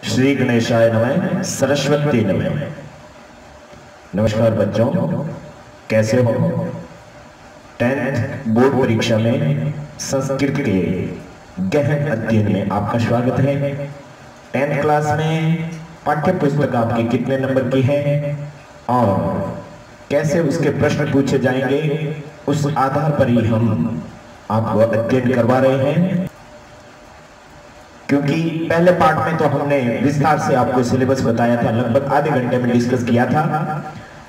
श्री गणेशाय नमः, सरस्वती नमः। नमस्कार बच्चों, कैसे हो? 10th बोर्ड परीक्षा में संस्कृत के गहन अध्ययन में आपका स्वागत है। 10th क्लास में पाठ्य पुस्तक आपकी कितने नंबर की है और कैसे उसके प्रश्न पूछे जाएंगे, उस आधार पर ही हम आपको अध्ययन करवा रहे हैं। क्योंकि पहले पार्ट में तो हमने विस्तार से आपको सिलेबस बताया था, लगभग आधे घंटे में डिस्कस किया था।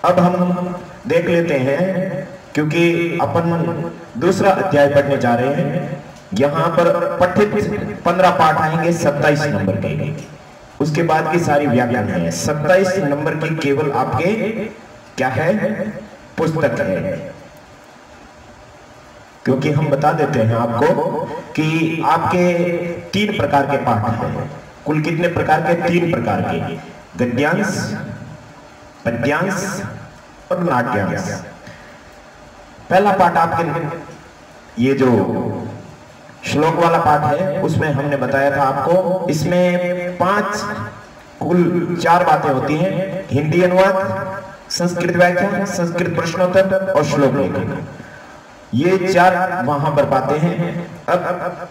अब हम देख लेते हैं, क्योंकि अपन दूसरा अध्याय पढ़ने जा रहे हैं। यहाँ पर पठित 15 पाठ आएंगे 27 नंबर के, उसके बाद की सारी व्याकरण है। 27 नंबर की केवल आपके क्या है, पुस्तक है। क्योंकि हम बता देते हैं आपको कि आपके 3 प्रकार के पाठ हैं। कुल कितने प्रकार के? 3 प्रकार के, गद्यांश, पद्यांश और नाट्यांश। पहला पाठ आपके ये जो श्लोक वाला पाठ है, उसमें हमने बताया था आपको, इसमें 5 कुल 4 बातें होती हैं। हिंदी अनुवाद, संस्कृत व्याख्या, संस्कृत प्रश्नोत्तर और श्लोक लेखन, ये 4 वहां पर बातें हैं। अब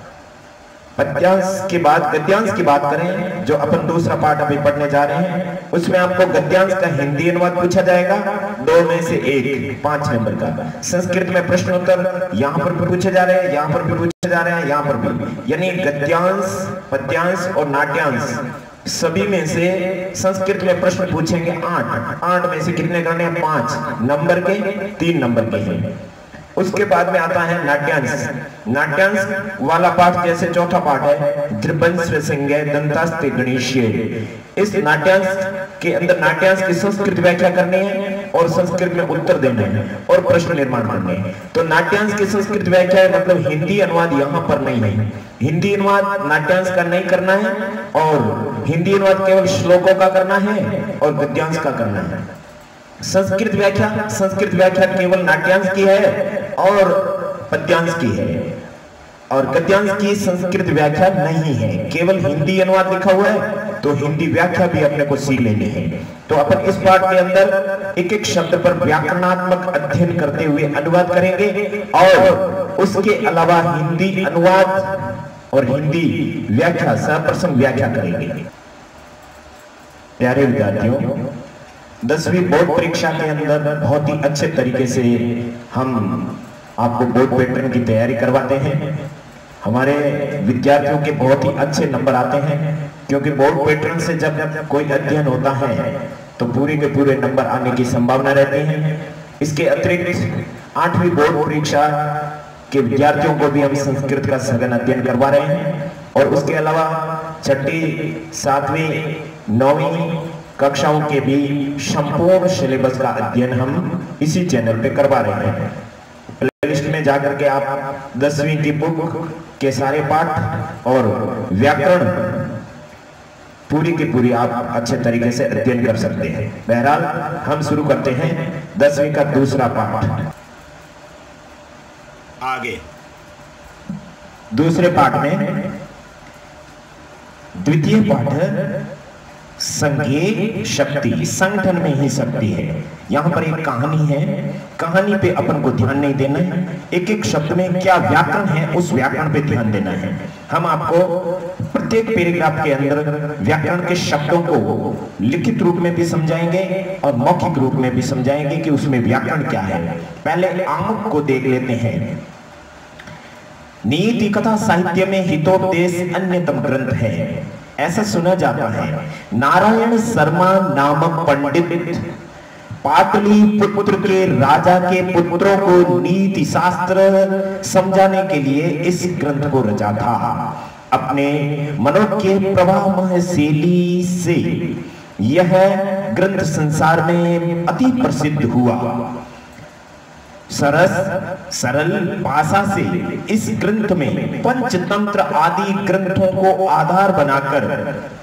पद्यांश के बाद गद्यांश की बात करें, जो अपन दूसरा पाठ अभी पढ़ने जा रहे हैं, उसमें आपको गद्यांश का हिंदी अनुवाद पूछा जाएगा, 2 में से 1, 5 नंबर का। संस्कृत में प्रश्नोत्तर यहाँ पर भी पूछे जा रहे हैं, यहाँ पर भी पूछे जा रहे हैं, यहाँ पर भी। यानी गद्यांश, पद्यांश और नाट्यांश सभी में से संस्कृत में प्रश्न पूछेंगे 8 में से कितने करने हैं? 5 नंबर के, 3 नंबर के हैं। उसके बाद में आता है नाट्यांश। नाट्यांश वाला पाठ जैसे चौथा पाठ है, द्विपंचसंज्ञा दंतास्ते गणेशीय। इस नाट्यांश के अंदर नाट्यांश की संस्कृत व्याख्या करनी है और संस्कृत में उत्तर देने हैं और प्रश्न निर्माण करने हैं। तो नाट्यांश की संस्कृत व्याख्या मतलब हिंदी अनुवाद यहाँ पर नहीं है। हिंदी अनुवाद नाट्यांश का नहीं करना है और हिंदी अनुवाद केवल श्लोकों का करना है और गद्यांश का करना है। संस्कृत व्याख्या केवल नाट्यांश की है और पद्यांश की है, और गद्यांश की संस्कृत व्याख्या नहीं है, केवल हिंदी अनुवाद लिखा हुआ है, तो हिंदी व्याख्या भी अपने को सीख लेनी है। तो अपन इस पाठ के अंदर एक एक शब्द पर व्याकरणात्मक अध्ययन करते हुए अनुवाद करेंगे और उसके अलावा हिंदी अनुवाद और हिंदी व्याख्या, सप्रसंग व्याख्या करेंगे। प्यारे विद्यार्थियों, 10वीं बोर्ड परीक्षा के अंदर बहुत ही अच्छे तरीके से हम आपको बोर्ड पैटर्न की तैयारी करवाते हैं। हमारे विद्यार्थियों के बहुत ही अच्छे नंबर आते हैं, क्योंकि बोर्ड पैटर्न से जब कोई अध्ययन होता है तो पूरे के पूरे नंबर आने की संभावना रहती है। इसके अतिरिक्त 8वीं बोर्ड परीक्षा के विद्यार्थियों को भी हम संस्कृत का सघन अध्ययन करवा रहे हैं, और उसके अलावा 6वीं, 7वीं, 9वीं कक्षाओं के भी संपूर्ण सिलेबस का अध्ययन हम इसी चैनल पे करवा रहे हैं। प्लेलिस्ट में जाकर के आप 10वीं की बुक के सारे पाठ और व्याकरण पूरी की पूरी आप अच्छे तरीके से अध्ययन कर सकते हैं। बहरहाल हम शुरू करते हैं 10वीं का दूसरा पाठ। आगे दूसरे पाठ में द्वितीय पाठ संघे शक्ति, संगठन में ही शक्ति है। यहाँ पर एक कहानी है, कहानी पे अपन को ध्यान नहीं देना है, एक एक शब्द में क्या व्याकरण है उस व्याकरण पे ध्यान देना है। हम आपको प्रत्येक पैराग्राफ के अंदर व्याकरण के शब्दों को लिखित रूप में भी समझाएंगे और मौखिक रूप में भी समझाएंगे कि उसमें व्याकरण क्या है। पहले आमुख को देख लेते हैं। नीति कथा साहित्य में हितोपदेश अन्यतम ग्रंथ है, ऐसा सुना जाता है। नारायण शर्मा नामक पंडित पाटलिपुत्र के राजा के पुत्रों को नीति शास्त्र समझाने के लिए इस ग्रंथ को रचा था। अपने मनोज्ञ प्रवाहमय शैली से यह ग्रंथ संसार में अति प्रसिद्ध हुआ। सरल भाषा से इस ग्रंथ में पंचतंत्र आदि ग्रंथों को आधार बनाकर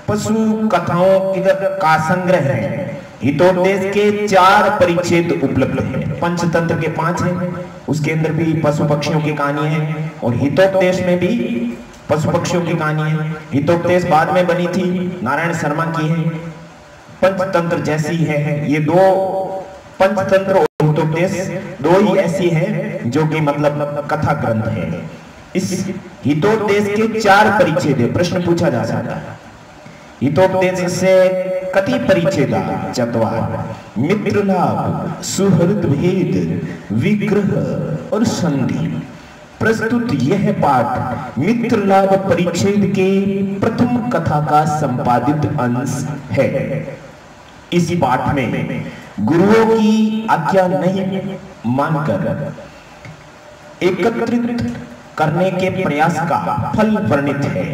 पशु कथाओं का संग्रह है। हितोपदेश के 4 परिच्छेद उपलब्ध हैं। पंचतंत्र के 5 हैं, उसके अंदर भी पशु पक्षियों की कहानी है, और हितोपदेश में भी पशु पक्षियों की कहानी है। हितोपदेश बाद में बनी थी, नारायण शर्मा की है। पंचतंत्र जैसी है, ये दो पंचतंत्र और हितोपदेश दो ही ऐसी है जो कि मतलब कथा ग्रंथ है। इस हितोपदेश के 4 परिच्छेद है, प्रश्न पूछा जा सकता है। हितोपदेश से कति परिच्छेदा चतवार, मित्र लाभ, सुहृद भेद, विग्रह और संधि। प्रस्तुत यह पाठ मित्र लाभ परिच्छेद के प्रथम कथा का संपादित अंश है। इस पाठ में गुरुओं की आज्ञा नहीं मानकर एकत्रित करने के प्रयास का फल वर्णित है।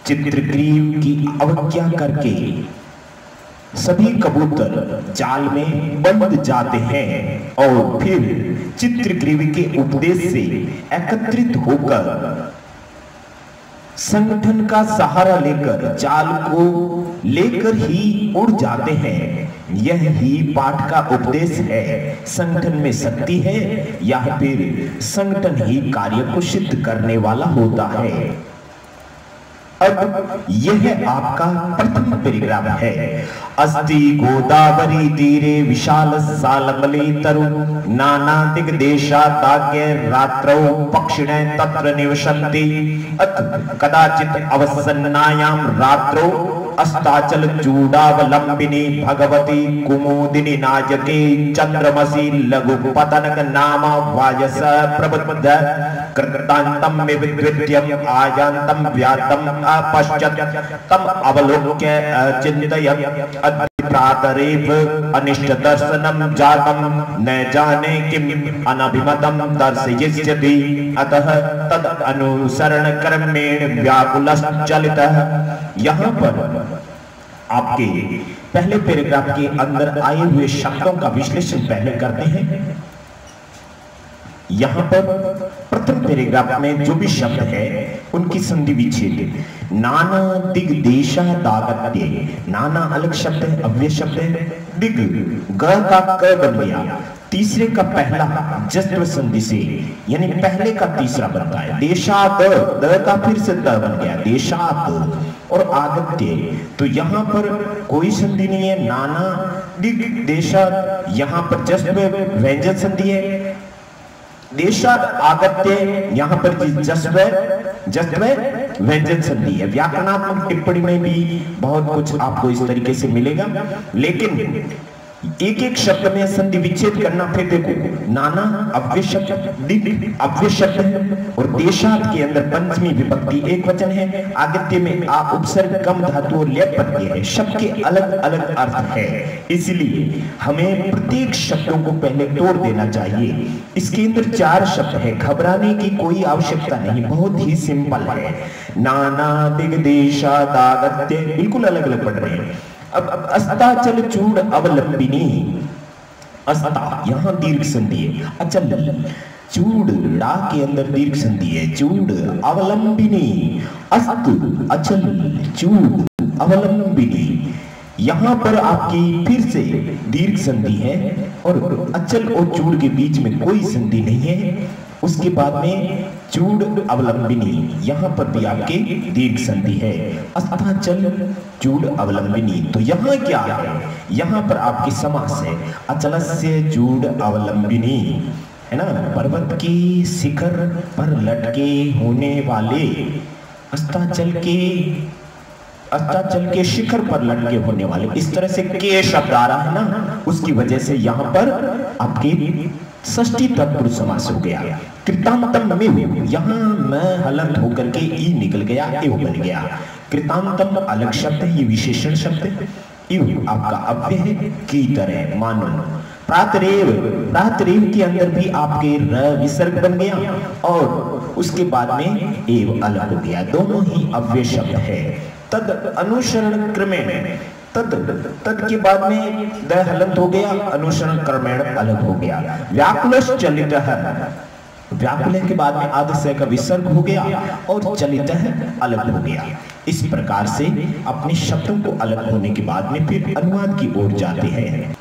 चित्रग्रीव की अवज्ञा करके सभी कबूतर जाल में बंद जाते हैं और फिर चित्रग्रीव के उपदेश से एकत्रित होकर संगठन का सहारा लेकर जाल को लेकर ही उड़ जाते हैं। यह ही पाठ का उपदेश है। संगठन में शक्ति है या फिर संगठन ही कार्य को सिद्ध करने वाला होता है। अब यह आपका प्रथम पैराग्राफ है। अस्ति गोदावरी तीरे विशाल सालमली तरु नाना दिग्देशाताज्ञ रात्रौ पक्षिणे तत्र निवसन्ति अथ कदाचित् अवसन्नायां रात्रौ अस्ताचल चूडावलंबिनी भगवती कुमुदिनी नायके चंद्रमसी लघु पतनक नाम वायस प्रबुद्ध कृतांतम विद्वित्यम आयांतम व्यातम अपश्यत तम अवलोक्य चिंतयत् अद्भुतातरेव अनिष्ट दर्शनम जातम न जाने किम अनभिमतम दर्शयिष्यति अतः तद अनुसरण क्रमेण व्याकुलश्चलितः। यहाँ पर आपके पहले पैराग्राफ के अंदर आए हुए शब्दों का विश्लेषण पहले करते हैं। यहाँ पर प्रथम पैराग्राफ में जो भी शब्द है उनकी संधि विच्छेद। नाना दिग्देशा दागत्य, नाना अलग शब्द है, अव्यय शब्द है। दिग ग का क बन गया, तीसरे का पहला जस्व संधि से, यानी पहले का तीसरा बनता है। देशात, द का फिर से द बन गया, देशात। और आगत्य, तो यहाँ पर कोई संधि नहीं है। नाना दिग देशा, यहाँ पर जस्व व्यंजन संधि है। देशात आगत्य, यहाँ पर जस्व व्यंजन संधि है। व्याकरणात्मक टिप्पणी में भी बहुत कुछ आपको इस तरीके से मिलेगा, लेकिन एक एक शब्द में संधि विच्छेद करना। फिर देखो, नाना अव्यय शब्द, दिग अव्यय शब्द है, और देशात के अंदर पंचमी विभक्ति एक वचन है। आगत्य में आ उपसर्ग कम धातु और लेप प्रत्यय है। शब्द के अलग अलग अर्थ है, इसलिए हमें प्रत्येक शब्दों को पहले तोड़ देना चाहिए। इसके अंदर 4 शब्द है, घबराने की कोई आवश्यकता नहीं, बहुत ही सिंपल है। नाना दिग देशात आगत्य बिल्कुल अलग अलग पढ़ रहे हैं। अब अस्ताचल चूड़ अवलंबिनी, अस्ता यहाँ दीर्घ संधि है, अचल चूड़ डा के अंदर दीर्घ संधि है, चूड़ अवलंबिनी, अस्त अचल चूड़ अवलंबिनी। यहाँ पर आपकी फिर से दीर्घ संधि है और अचल और चूड़ के बीच में कोई संधि नहीं है। उसके बाद में चूड़ अवलंबिनी, यहाँ पर भी आपके दीर्घ संधि है, अस्ताचल चूड़ अवलंबिनी। तो यहाँ क्या है, यहाँ पर आपकी समास है, अचलस्य चूड़ अवलंबिनी, है ना। पर्वत की शिखर पर लटके होने वाले, अस्ताचल के शिखर पर लटके होने वाले, इस तरह से के शब्द आ रहा है ना, उसकी वजह से यहाँ पर आपके षष्ठी तत्पुरुष समास हो गया। कृतांतम में यहाँ मैं हलंत होकर के ई निकल गया, एव बन गया। कृतांतम अलग शब्द है, ये विशेषण शब्द है। इव आपका अव्यय है, की तरह मानो। प्रातरेव, प्रातरेव के अंदर भी आपके र विसर्ग बन गया और उसके बाद में एव अलग हो गया, दोनों ही अव्यय शब्द है। तद अनुसरण क्रमेण, तद के बाद में द हलंत हो गया, अनुसरण क्रमेण अलग हो गया। व्याकुलश चलित है, व्याकुल के बाद में आदस्य का विसर्ग हो गया और चलित है अलग हो गया। इस प्रकार से अपने शब्दों को अलग होने के बाद में फिर अनुवाद की ओर जाते हैं।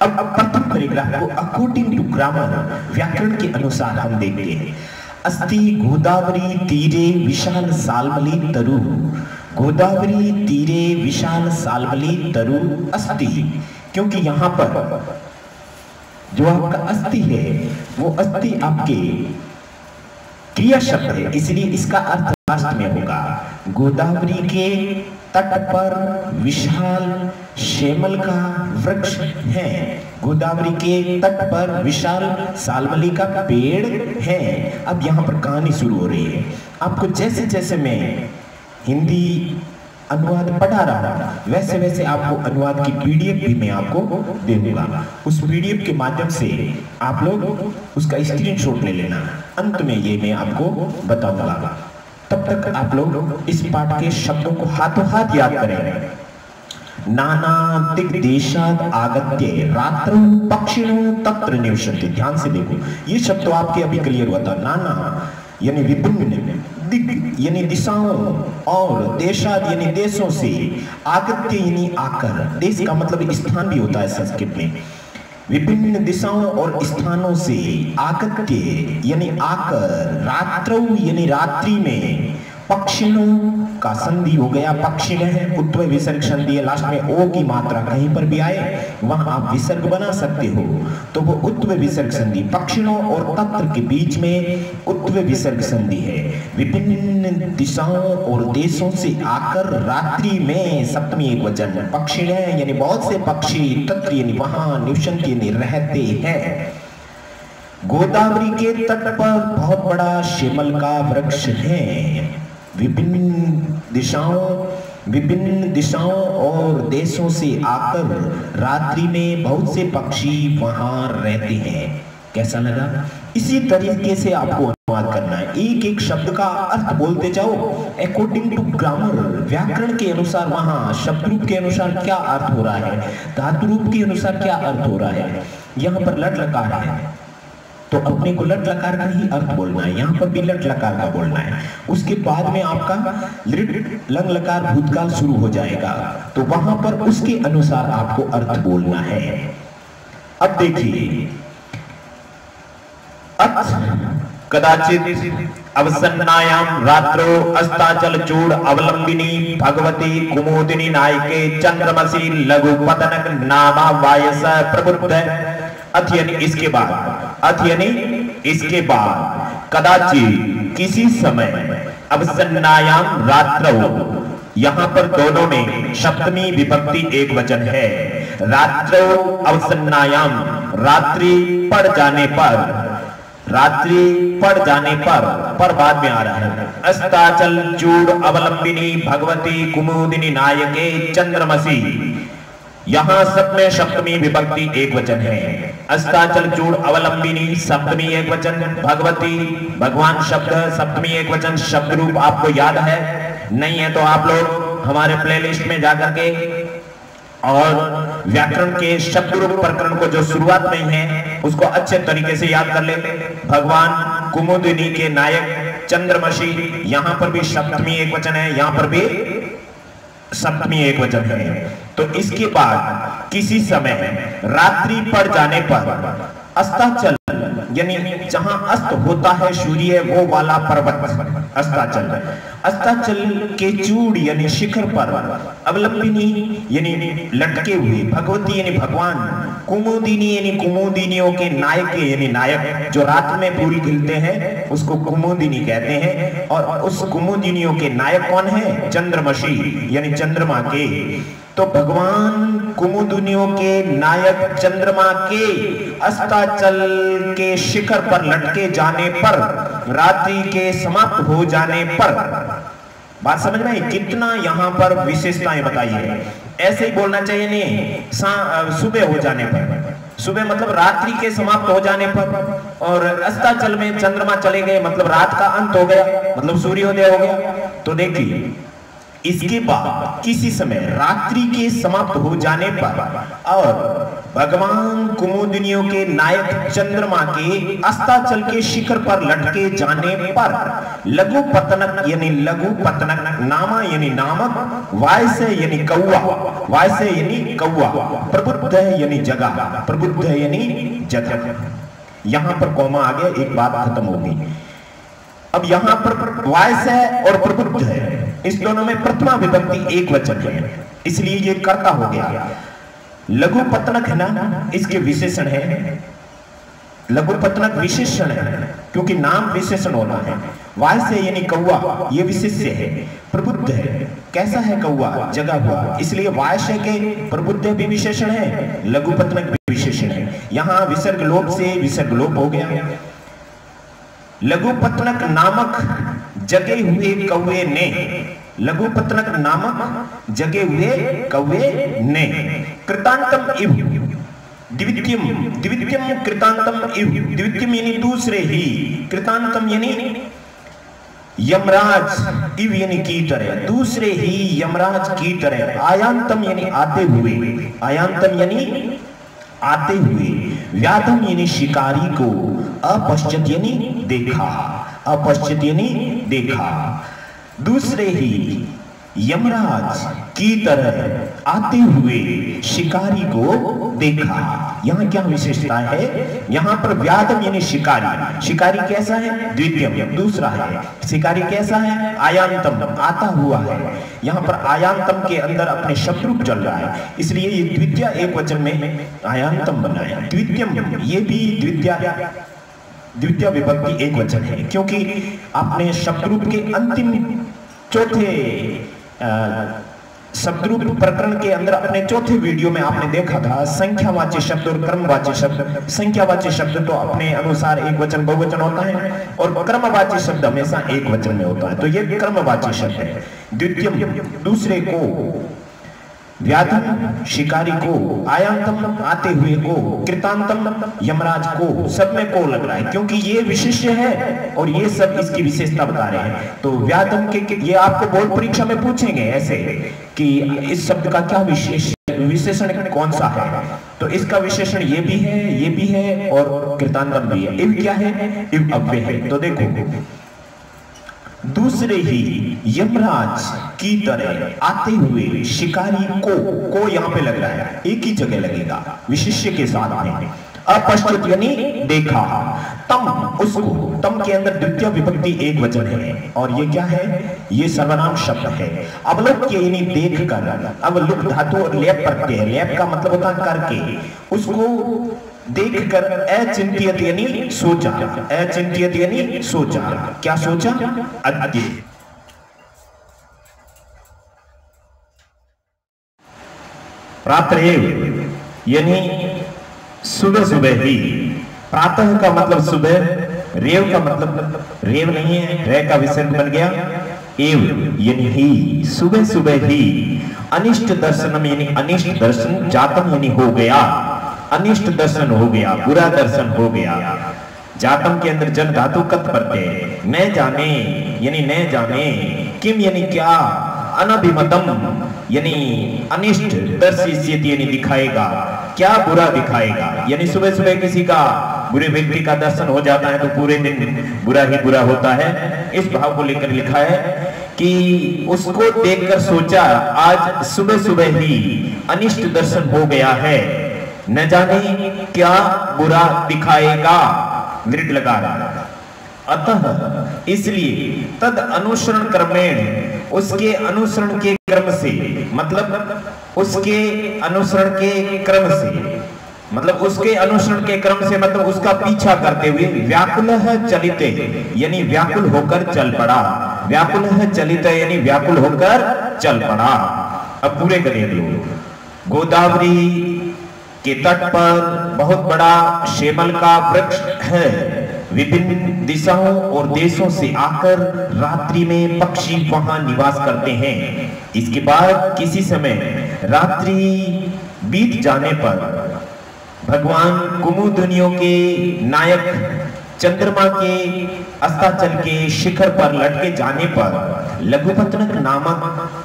अब प्रथम पैराग्राफ को अकॉर्डिंग टू ग्रामर, व्याकरण के अनुसार हम देखते हैं। अस्ति गोदावरी तीरे विशाल साल्मली तरु, गोदावरी तीरे विशाल साल्मली तरु अस्ति, क्योंकि यहाँ पर जो आपका अस्ति है वो अस्ति आपके क्रिया शब्द है, इसलिए इसका अर्थ लास्ट में होगा। गोदावरी के तट पर विशाल शेमल का वृक्ष है, गोदावरी के तट पर विशाल साल्मली का पेड़ है। अब यहाँ पर कहानी शुरू हो रही है। आपको जैसे जैसे मैं हिंदी अनुवाद पढ़ा रहा वैसे वैसे आपको अनुवाद की पीडीएफ भी मैं आपको दे दूंगा। उस पीडीएफ के माध्यम से आप लोग उसका स्क्रीनशॉट ले लेना, अंत में ये मैं आपको बताऊंगा। तब तक आप लोग इस पाठ के शब्दों को हाथों हाथ याद करें। नाना दिग्देशाद आगत्य रात्रौ पक्षिणो तत्र निवसन्ति। ध्यान से देखो, ये शब्द तो आपके अभी क्लियर हुआ था। नाना यानी विभिन्न, दिग यानी दिशाओं, और देशाद यानी देशों से, आगत्य यानी आकर, देश का मतलब स्थान भी होता है संस्कृत में। विभिन्न दिशाओं और स्थानों से, आगत्य यानी आकर, रात्रौ यानी रात्रि में, पक्षिणों का संधि हो गया, पक्षिण है, उत्व विसर्ग संधि है, लास्ट में ओ की मात्रा कहीं पर भी आए वहां आप विसर्ग बना सकते हो, तो वो उत्व विसर्ग संधि। पक्षिणों और तत्र के बीच में उत्व विसर्ग संधि है। विभिन्न दिशाओं और देशों से आकर रात्रि में, सप्तमी एक वचन, पक्षिण है यानी बहुत से पक्षी, तत्र यानी वहां, निवसन्ति यानी रहते हैं। गोदावरी के तट पर बहुत बड़ा शेमल का वृक्ष है। विभिन्न दिशाओं और देशों से आकर रात्रि में बहुत से पक्षी वहां रहते हैं। कैसा लगा? इसी तरीके से आपको अनुवाद करना है। एक एक शब्द का अर्थ बोलते जाओ अकॉर्डिंग टू ग्रामर, व्याकरण के अनुसार, वहां शब्द रूप के अनुसार क्या अर्थ हो रहा है, धातु रूप के अनुसार क्या अर्थ हो रहा है। यहाँ पर लट लकार है तो अपने को लट लकार का ही अर्थ बोलना है, यहाँ पर भी लट लकार का बोलना है। उसके बाद में आपका लिट लंग लकार भूतकाल शुरू हो जाएगा, तो वहां पर उसके अनुसार आपको अर्थ बोलना है। अब देखिए, कदाचित अवसन्नायाम रात्रो अस्ताचल चूड़ अवलंबिनी भगवती कुमुदिनी नायके चंद्रमसी लघु पतनक नामा वायस प्रबुद्ध। अथ यानी इसके बाद, अथ यानी इसके बाद, कदाचित किसी समय, अवसन्नायाम रात्रौ, यहाँ पर दोनों में सप्तमी विभक्ति एक वचन है। रात्रौ अवसन्नायाम, रात्रि पड़ जाने पर, रात्रि पड़ जाने पर बाद में आ रहा है। अस्ताचल चूड़ अवलंबिनी भगवती कुमुदिनी नायके चंद्रमसी, यहां सब में सप्तमी विभक्ति एक वचन है। अस्ताचल चूड़ अवलंबिनी सप्तमी एक वचन, भगवती भगवान शब्द सप्तमी एक वचन। शब्द रूप आपको याद है? नहीं है तो आप लोग हमारे प्लेलिस्ट में जाकर के और व्याकरण के शब्द रूप प्रकरण को जो शुरुआत में है उसको अच्छे तरीके से याद कर ले। भगवान कुमुदिनी के नायक चंद्रमसी, यहां पर भी सप्तमी एक वचन है, यहां पर भी सप्तमी एक वचन है। तो इसके बाद किसी समय रात्रि पड़ जाने पर, अस्ताचल यानी जहां अस्त होता है सूर्य, वो वाला पर्वत अस्ताचल, अस्ताचल के चूड़ यानी शिखर पर, अवलंबिनी यानी लटके हुए, भगवती यानी भगवान, कुमुदिनी यानी कुमुदिनियों के नायक यानी नायक, जो रात में फूल खिलते हैं उसको कुमुदिनी कहते हैं। और उस कुमुदिनियों के नायक कौन है? चंद्रमसी यानी चंद्रमा के। तो भगवान कुमुदिनियों के नायक चंद्रमा के अस्ताचल के शिखर पर लटके जाने पर, रात्रि के समाप्त हो जाने पर, बात समझ में आई? कितना यहाँ पर विशेषताएं बताई है। ऐसे ही बोलना चाहिए, नहीं सुबह हो जाने पर, सुबह मतलब रात्रि के समाप्त हो जाने पर, और अस्ताचल में चंद्रमा चले गए मतलब रात का अंत हो गया, मतलब सूर्योदय हो गया। तो देखिए, इसके बाद किसी समय रात्रि के समाप्त हो जाने पर और भगवान कुमुदिनियों के नायक चंद्रमा के अस्ताचल के शिखर पर लटके जाने पर, लघु पतनक यानी लघु पतनक, नामा यानी नामक, वायसे यानी कौवा, वायसे यानी कौवा, प्रबुद्ध यानी जगह, प्रबुद्ध यानी जगह। यहां पर कौमा आ गया, एक बात खत्म हो गई। अब यहां पर वायस है और प्रबुद्ध है, इस दोनों में प्रथमा विभक्ति एक वचन है, इसलिए ये कर्ता हो गया। लघु पत्तनक है ना, इसके विशेषण है, लघु पत्तनक विशेषण है क्योंकि नाम विशेषण होना है। वायस है यानी कौवा, ये विशेष्य है। प्रबुद्ध है, कैसा है कौवा, जगा हुआ, इसलिए वायस के प्रबुद्ध भी विशेषण है, लघु पत्तनक भी विशेषण है। यहां विसर्ग लोप से विसर्ग लोप हो गया। लघु पत्तनक नामक जगे हुए कौवे ने, लघु पत्तनक नामक जगे हुए कौवे ने, कृतांतम इव, द्वितीयम, द्वितीयम कृतांतम इव, द्वितीयम यानी दूसरे ही, कृतांतम यानी यमराज, इव यानी की तरह, दूसरे ही यमराज की तरह, आयांतम यानी आते हुए, आयांतम यानी आते हुए, व्याधम यानी शिकारी को, अपश्चित यानी देखा, अपश्चित यानी देखा, दूसरे ही यमराज की तरह आते हुए शिकारी को देखा। यहाँ क्या विशेषता है, यहाँ पर व्याधम यानी शिकारी, शिकारी कैसा है, द्वितीयम दूसरा है, शिकारी कैसा है, आयांतम आता हुआ है। यहाँ पर आयांतम के अंदर अपने शब्द रूप चल रहा है, इसलिए ये द्वितीय एक वचन में आयांतम बना है। द्वितीयम ये भी द्वितीय विभक्ति एक वचन है, क्योंकि आपने शब्द रूप के अंतिम चौथे शब्दरूप प्रकरण के अंदर अपने चौथे वीडियो में आपने देखा था संख्यावाची शब्द और क्रमवाची शब्द। संख्यावाची शब्द तो अपने अनुसार एक वचन बहुवचन होता है और क्रमवाची शब्द हमेशा एक वचन में होता है, तो ये क्रमवाची शब्द है। द्वितीय दूसरे को, व्याधम शिकारी को, आयांतम आते हुए को, कृतांतम यमराज को, सब में को लग रहा है क्योंकि ये विशेष्य है और ये सब इसकी विशेषता बता रहे हैं। तो व्याधम के ये आपको बोर्ड परीक्षा में पूछेंगे ऐसे कि इस शब्द का क्या विशेषण कौन सा है, तो इसका विशेषण ये भी है, ये भी है और कृतांतम भी है। इव क्या है, इव अव्यय है। तो देखो, दूसरे ही यमराज की तरह आते हुए शिकारी को यहाँ पे लग रहा है, एक ही जगह लगेगा विशेष्य के साथ में। अपश्चित यानी देखा, तम उसको, तम के अंदर द्वितीय विभक्ति एक वचन है और ये क्या है, ये सर्वनाम शब्द है। अवलोक्य यानी देख कर, अवलुक धातु और लेप प्रत्यय है, लेप का मतलब होता है करके, उसको देखकर अचिंत्यत यानी सोचा, अचिंत्यत यानी सोचा, क्या सोचा, अद्य। प्रातरेव यानी सुबह सुबह ही, प्रातः का मतलब सुबह, रेव का मतलब रेव नहीं है, रे का विसर्ग बन गया, एव यानी ही, सुबह सुबह ही, अनिष्ट दर्शनम यानी अनिष्ट दर्शन, जातम यानी हो गया, अनिष्ट दर्शन हो गया, बुरा दर्शन हो गया। जातम के अंदर जन धातु कत प्रत्यय, न जाने यानी न जाने, किम यानी क्या, अनभिमतम यानी अनिष्ट, दर्शिष्यति यानी दिखाएगा, क्या बुरा दिखाएगा, यानी सुबह सुबह किसी का बुरे व्यक्ति का दर्शन हो जाता है तो पूरे दिन बुरा ही बुरा होता है। इस भाव को लेकर लिखा है कि उसको देखकर सोचा आज सुबह सुबह ही अनिष्ट दर्शन हो गया है, न जाने क्या बुरा दिखाएगा, वृत्त लगा रहा। अतः इसलिए तद अनुसरण क्रमेण, उसके अनुसरण के क्रम से, मतलब उसके अनुसरण के क्रम से, मतलब उसके अनुसरण के क्रम से मतलब उसका पीछा करते हुए, व्याकुलः चलिते यानी व्याकुल होकर चल पड़ा, व्याकुलः चलिते यानी व्याकुल होकर चल पड़ा। अब पूरे करिए लोग। गोदावरी के तट पर बहुत बड़ा शेमल का वृक्ष है, विभिन्न दिशाओं और देशों से आकर रात्रि में पक्षी वहां निवास करते हैं। इसके बाद किसी समय रात्रि बीत जाने पर भगवान कुमुदुनियों के नायक चंद्रमा के अस्ताचल के शिखर पर लटके जाने पर लघुपत्तनक नामक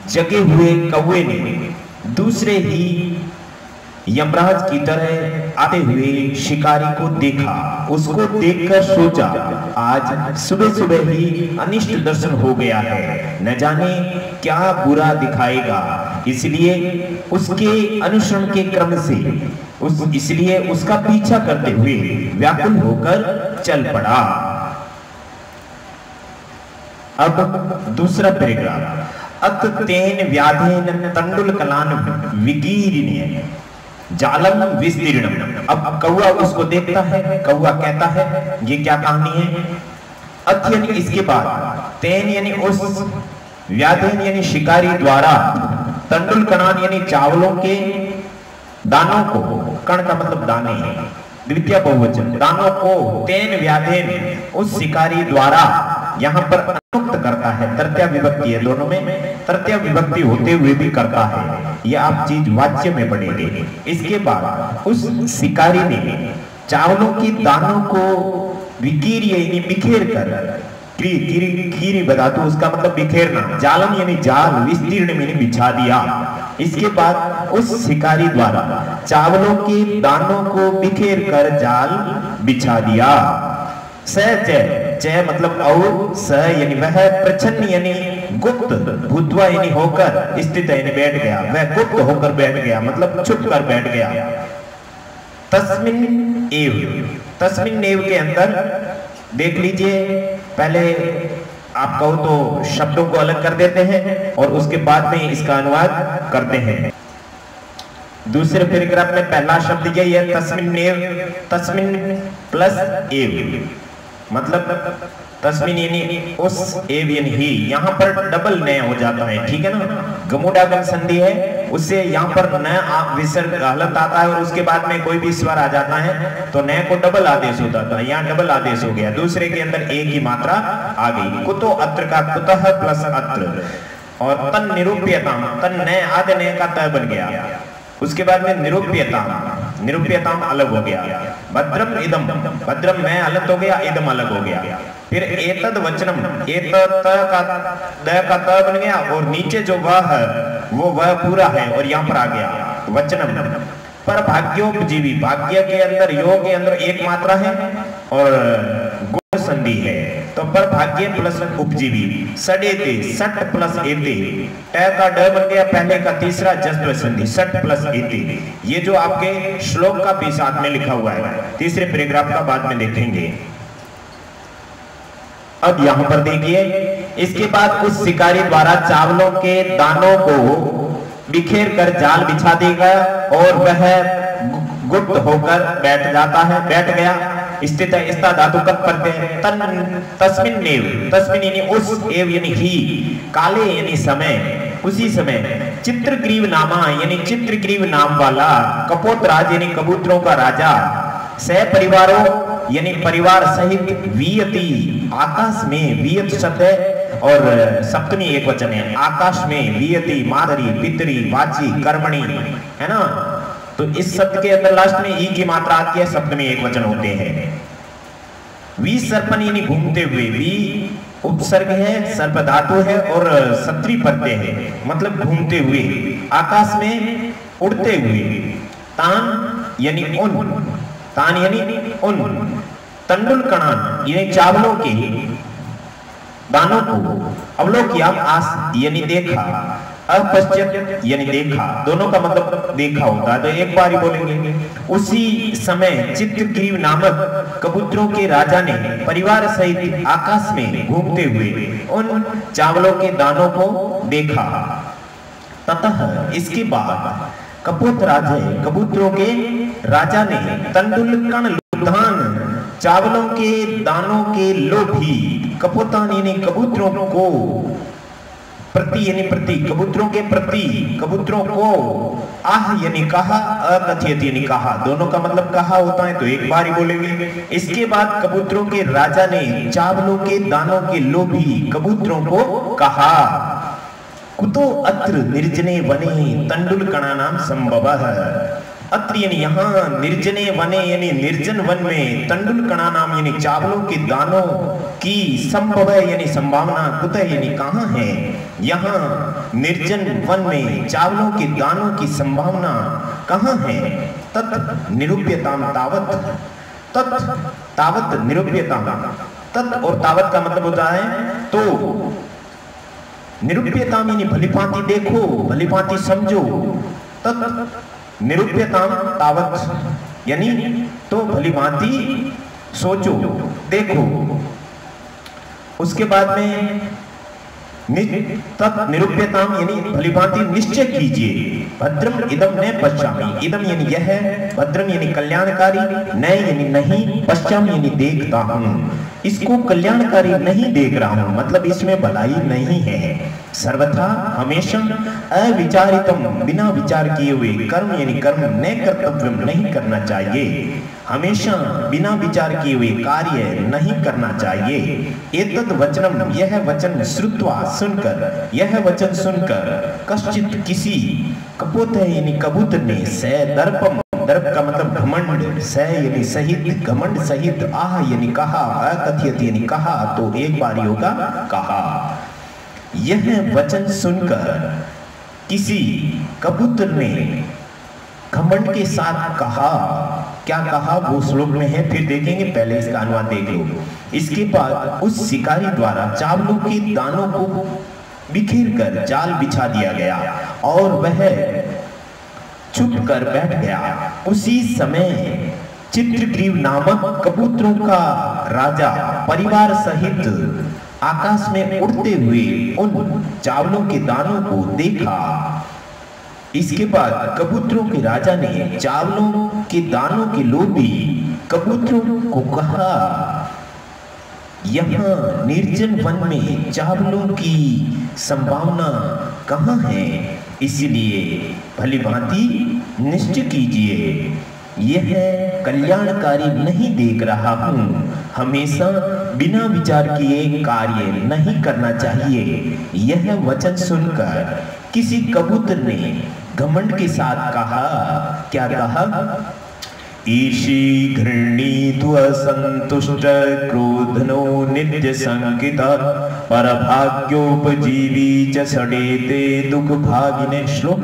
जगे हुए कौवे ने दूसरे ही यमराज की तरह आते हुए शिकारी को देखा। उसको देखकर सोचा आज सुबह सुबह ही अनिष्ट दर्शन हो गया है, न जाने क्या बुरा दिखाएगा। इसलिए उसके अनुसरण के क्रम से इसलिए उसका पीछा करते हुए व्याकुल होकर चल पड़ा। अब दूसरा पैराग्राफ, अत तेन व्याधेन तंडुल कलान विकीर्ण्य जालम विस्तीर्णम। अब कौआ उसको देखता है, कौआ कहता है, ये क्या कहानी है? अत यानी इसके बाद, तेन यानी उस, व्याधेन यानी शिकारी द्वारा, तंडुल कणान यानी चावलों के दानों को, कण का मतलब दाने है, द्वितीय बहुवचन, दानों को, तेन व्याधेन उस शिकारी द्वारा, यहाँ पर अनुक्त करता है, तृतीय विभक्ति है दोनों में, तृतीय विभक्ति होते हुए भी करता है, ये आप चीज वाच्य में पढ़ेंगे। इसके बाद उस शिकारी ने चावलों की दानों को विकीर्य यानी बिखेर कर, कीरी बता दो उसका मतलब बिखेरना, जालम यानी जाल, विस्तीर्ण यानी बिछा दिया। इसके बाद उस शिकारी द्वारा चावलों के दानों को बिखेर कर जाल बिछा दिया। स च मतलब और, स यानी वह, प्रच्छन्न यानी गुप्त, भूतवा यानी होकर, स्थित यानी बैठ गया, वह गुप्त होकर बैठ गया मतलब छुप कर बैठ गया। तस्मिन एव, तस्मिन एव के अंदर देख लीजिए, पहले आप कहो तो शब्दों को अलग कर देते हैं और उसके बाद में इसका अनुवाद करते हैं। दूसरे पैराग्राफ में पहला शब्द यही है, तस्मिन एव, तस्मिन प्लस एव मतलब तस्मिन यानी उस, एव यानी ही, यहाँ पर डबल न हो जाता है, ठीक है ना, गमुडागम संधि है, उससे यहाँ पर न विसर्ग हलत आता है और उसके बाद में कोई भी स्वर आ जाता है तो न को डबल आदेश होता था, यहाँ डबल आदेश हो गया, दूसरे के अंदर एक ही मात्रा आ गई। कुतो अत्र का कुतः प्लस अत्र, और तन निरूप्यताम, तन न आदि न का त बन गया, उसके बाद में निरूप्यताम, निरूप्यताम अलग हो गया। भद्रम इदम, भद्रम में अलग हो गया, इदम अलग हो गया। फिर एतद वचनम, एतद का द का त बन गया और नीचे जो वह है वो वह पूरा है और यहाँ पर आ गया वचनम। पर भाग्योपजीवी, भाग्य के अंदर, योग के अंदर एक मात्रा है और गुण संधि है, तो पर भाग्य प्लस उपजीवी, सडेते, सट प्लस एते, ट का ड बन गया, पहले का तीसरा जस्व संधि, सट प्लस एते। ये जो आपके श्लोक का भी साथ में लिखा हुआ है, तीसरे पैराग्राफ का बाद में देखेंगे। अब यहां पर देखिए, इसके बाद उस शिकारी द्वारा चावलों के दानों को बिखेर कर जाल बिछा देगा और वह गुप्त होकर बैठ जाता है, बैठ गया। स्थित स्था धातु कब करते हैं, तन तस्मिन नेव, तस्मिन यानी उस, एव यानी ही, काले यानी समय, उसी समय, चित्रग्रीव नामा यानी चित्रग्रीव नाम वाला, कपोतराज यानी कबूतरों का राजा, सह परिवारों यानी परिवार सहित, वियति आकाश में, वियत शब्द है और सप्तमी एक वचन है, आकाश में, वियति मादरी, पितरी, वाची, कर्मणी, है ना, तो इस शब्द के अंदर लास्ट में ई की मात्रा आती है, सप्तमी एक वचन होते हैं। वी सर्पन यानी घूमते हुए, वी उपसर्ग है, सर्प धातु है और सत्री प्रत्यय है, मतलब घूमते हुए, आकाश में उड़ते हुए, तान यानी उन, तान यानी उन, तंडुल कणान यानी चावलों के दानों को, अवलोकियाम आस यानी देखा, अपश्चित यानी देखा, दोनों का मतलब देखा होता है, तो एक बार ही बोलेंगे। उसी समय चित्रग्रीव नामक कबूतरों के राजा ने परिवार सहित आकाश में घूमते हुए उन चावलों के दानों को देखा। ततः इसके बाद कपोतराज कबूतरों के राजा ने तंडुल कण लुधान चावलों के दानों के लोभी, कपोतान यानी कबूतरों को, प्रति यानी प्रति, कबूतरों के प्रति, कबूतरों को, आह यानी कहा, अकथित यानी कहा, दोनों का मतलब कहा होता है, तो एक बार ही बोलेंगे। इसके बाद कबूतरों के राजा ने चावलों के दानों के लोभी कबूतरों को कहा, कुतो अत्र निर्जने वने तंडुल कणा नाम संभवः, अत्र यानी यहाँ, निर्जने वने यानी निर्जन वन में, तंडुल कणा नाम यानी चावलों के दानों की, संभव यानी संभावना, कुतः यानी कहाँ है, यहाँ निर्जन वन में चावलों के दानों की संभावना कहाँ है। तत् निरूप्यताम तावत, तत् तावत निरूप्यताम, तत् और तावत का मतलब होता है तो, निरूप्यताम यानी भलीभांति देखो, भलीभांति समझो, तत् निरूप्यताम तावत यानी तो भलीभांति सोचो, देखो। उसके बाद में निरूप्यताम यानी भलीभांति निश्चय कीजिए। भद्रम इदम न पश्चामि, इदम यानी यह, भद्रम यानी कल्याणकारी, न यानी नहीं, पश्चाम यानी देखता हूँ, इसको कल्याणकारी नहीं देख रहा हूँ, मतलब इसमें भलाई नहीं है। सर्वथा हमेशा अविचारितम बिना विचार किए हुए, कर्म यानी कर्म न कर्तव्यम नहीं करना चाहिए, हमेशा बिना विचार किए हुए कार्य नहीं करना चाहिए। एतद वचनम यह वचन श्रुत्वा सुनकर, यह वचन सुनकर, कश्चित किसी, कपोत यानी कबूतर ने, स दर्पम, दर्प का मतलब घमंड, स यानी सहित, घमंड सहित, आह यानी कहा, अकथयत यानी कहा, तो एक बार होगा कहा। यह वचन सुनकर किसी कबूतर ने घमंड के साथ कहा, क्या कहा वो श्लोक में है, फिर देखेंगे, पहले इसका अनुवाद देख लो। इसके बाद उस शिकारी द्वारा चावलों के दानों को बिखेर कर जाल बिछा दिया गया और वह चुप कर बैठ गया। उसी समय चित्रग्रीव नामक कबूतरों का राजा परिवार सहित आकाश में उड़ते हुए उन चावलों के दानों को देखा। इसके बाद कबूतरों के राजा ने चावलों के दानों के लोभी कबूतरों को कहा, यहाँ निर्जन वन में चावलों की संभावना कहाँ है, इसलिए भलीभांति निश्चय कीजिए। यह कल्याणकारी नहीं देख रहा हूँ, हमेशा बिना विचार किए कार्य नहीं करना चाहिए। यह वचन सुनकर किसी कबूतर ने घमंड के साथ कहा, क्या कहा, ईशी घृणीत्व संतुष्ट क्रोधनो नित्य संकित परभाग्योपजीवी च सडेते दुख भागिने। श्लोक।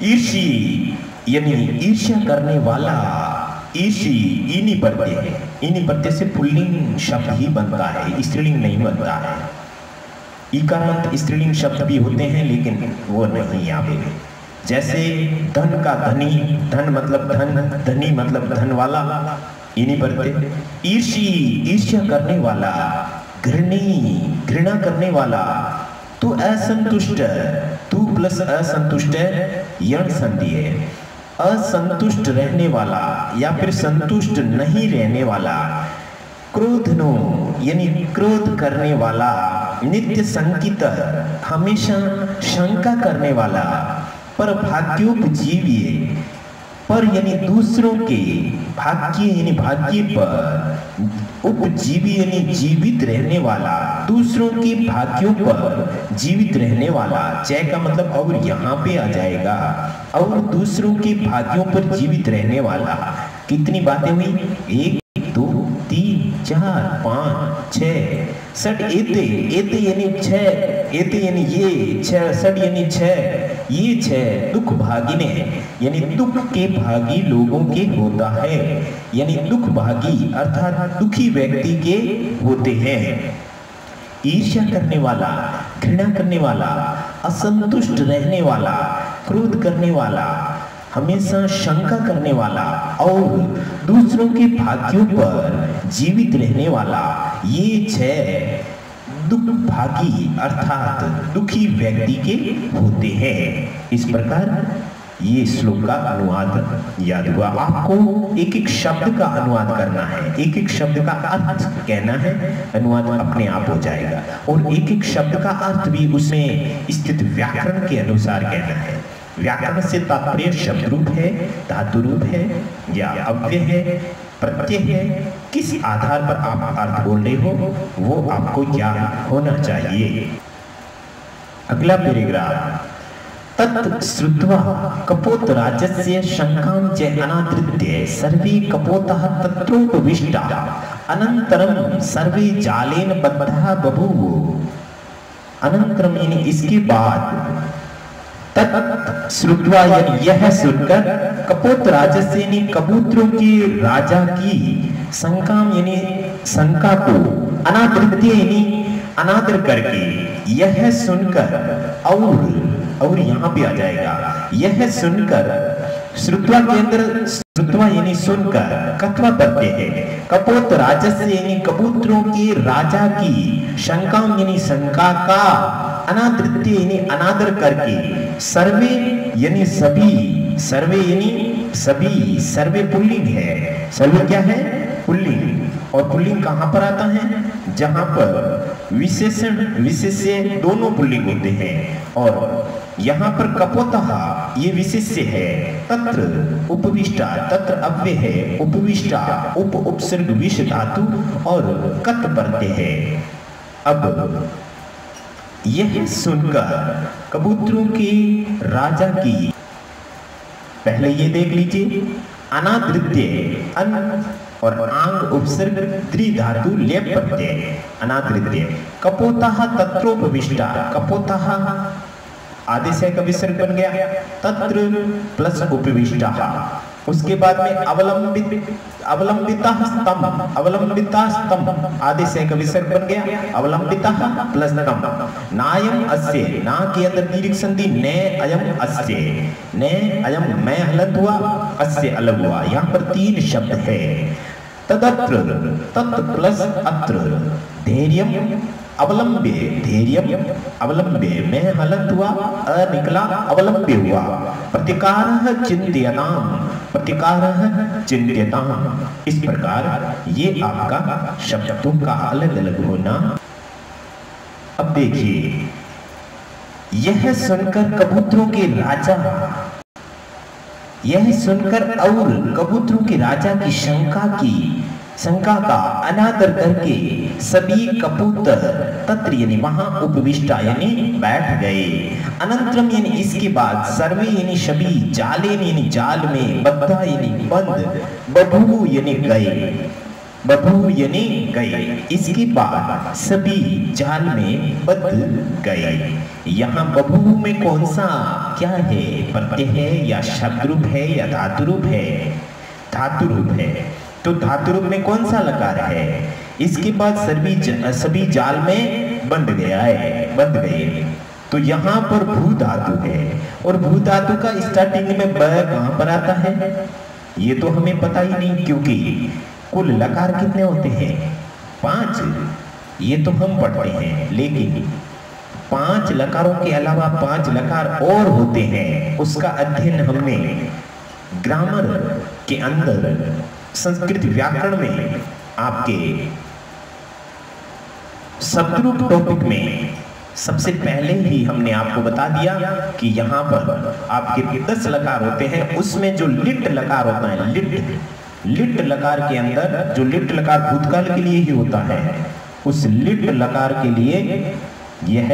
ईर्षी यानी ईर्ष्या करने वाला, ईर्षी इनी प्रत्यय है, इनी प्रत्यय से पुल्लिंग शब्द ही बनता है, स्त्रीलिंग नहीं बनता है। इकारांत स्त्रीलिंग शब्द भी होते हैं लेकिन वो नहीं यहाँ पे। जैसे धन का धनी, धन मतलब धन, धनी मतलब धन वाला, इन्हीं पर। ईर्षी ईर्ष्या करने वाला, घृणी घृणा करने वाला, तो असंतुष्ट, तू प्लस असंतुष्ट यण संधि है। असंतुष्ट रहने वाला या फिर संतुष्ट नहीं रहने वाला, क्रोधनो यानी क्रोध करने वाला, नित्य संकित हमेशा शंका करने वाला, पर भाग्योपजीवी, पर यानी दूसरों के भाग्य यानी भाग्य पर, उपजीवी यानी जीवित रहने वाला, दूसरों के भाग्यों पर जीवित रहने वाला। जय का मतलब और यहाँ पे आ जाएगा, और दूसरों के भाग्यों पर जीवित रहने वाला। कितनी बातें हुई, 1 2 3 4 5 6 षट एते, एते यानी 6, एते यानी ये 6, षट यानी 6, ये 6 दुख भागिने यानी दुख के भागी लोगों के होता है, यानी दुख भागी अर्थात दुखी व्यक्ति के होते हैं। ईर्ष्या करने वाला, घृणा करने वाला, असंतुष्ट रहने वाला, क्रोध करने वाला, हमेशा शंका करने वाला और दूसरों के भाग्यों पर जीवित रहने वाला, ये 6 दुख भागी अर्थात दुखी व्यक्ति के होते हैं। इस प्रकार ये श्लोक का अनुवाद याद हुआ। आपको एक एक शब्द का अनुवाद करना है, एक एक शब्द का अर्थ कहना है, अनुवाद अपने आप हो जाएगा। और एक एक शब्द का अर्थ भी उसमें स्थित व्याकरण के अनुसार कहना है। व्याकरण से तात्पर्य शब्द रूप है, धातु रूप है या अव्यय है, प्रत्यय है, किस आधार पर आप अर्थ बोल रहे हो वो आपको ज्ञान होना चाहिए। अगला पैराग्राफ, तत् श्रुत्वा कपोत राजस्य शंकां च अनादृत्य सर्वे कपोतः तत्रोपविष्टा अनंतरम सर्वे जालेन बद्धः बभूव। अनंतरम यानी इसके बाद, तत् श्रुत्वा यानी यह सुनकर, कपोत राजस्य यानी कबूतरों के राजा की, शंकाम यानी शंका को, अनादृत्य यानी अनादर करके, यह सुनकर और यहाँ पे आ जाएगा, यह सुनकर श्रुत्वा के अंदर श्रुत्वा यानी सुनकर, कत्वा प्रत्यय है। कपोत राजस्य यानी कबूतरों के राजा की, शंका यानी शंका का, अनादृत्य यानी अनादर करके, सर्वे यानी सभी, सर्वे यानी सभी, सर्वे पुल्लिंग है। सर्वे क्या है? पुल्लिंग। और पुल्लिंग कहां पर आता है? जहां पर विशेषण विशेष्य दोनों पुल्लिंग होते हैं। और यहाँ पर कपोतः ये विशेष्य है, तत्र उपविष्टा, तत्र अव्यय है, उपविष्टा उप उपसर्ग विष धातु और कत प्रत्यय है। अब यह सुनकर कबूतरों के राजा की, पहले ये देख लीजिए, अनादृत्य अन और आंग उपसर्ग त्रिधातु लेप प्रत्यय, अनादृत्य। कपोतः तत्रोपविष्टा, कपोतः आदेश का विसर्ग बन गया, तत्र प्लस उपविष्टा। उसके बाद में अवलंबित, अवलंबिता स्तंभ, अवलंबिता स्तंभ आदेश का विसर्ग बन गया, अवलंबिता प्लस स्तंभ। नायम अस्य, ना के अंदर दीर्घ संधि, ने अयम अस्य, ने अयम मैं हलंत हुआ, अस्य अलग हुआ। यहाँ पर तीन शब्द है। तदत्र, तत् प्लस अत्र, धैर्यम अवलंब्य, धैर्यम अवलंब्य, मैं हलंत हुआ, अ निकला, अवलंब्य हुआ। प्रतिकारः चिंत्यताम्, प्रतिकारः चिंत्यताम्। इस प्रकार ये आपका शब्दों का अलग अलग होना। अब देखिए, यह सुनकर कबूतरों के राजा, यह सुनकर और कबूतरों के राजा की शंका की, शंका का अनादर करके सभी कबूतर तत्र यानी वहां उपविष्टा यानी बैठ गए। अनंतरम यानी इसके बाद, सर्वे यानी सभी, जाले यानी जाल में, बद्धा यानी बंद, बभू यानी गए, बभू यानी गए। इसके बाद सभी जाल में बंध गए। यहाँ बभू में कौन सा क्या है? प्रत्यय है या शब्द रूप है या धातु रूप है? धातु रूप है। तो धातु रूप में कौन सा लकार है? इसके बाद सभी जाल में बंध गया है, बंध गए। तो यहाँ पर भू धातु है, और भू धातु का स्टार्टिंग में ब कहां पर आता है ये तो हमें पता ही नहीं, क्योंकि कुल लकार कितने होते हैं? 5। ये तो हम पढ़ते हैं, लेकिन 5 लकारों के अलावा 5 लकार और होते हैं। उसका अध्ययन हमने ग्रामर के अंदर संस्कृत व्याकरण में आपके शब्दरूप टॉपिक में सबसे पहले ही हमने आपको बता दिया कि यहाँ पर आपके 10 लकार होते हैं। उसमें जो लिट लकार होता है, लिट लकार के अंदर जो लिट लकार भूतकाल के लिए ही होता है, उस लिट लकार के लिए यह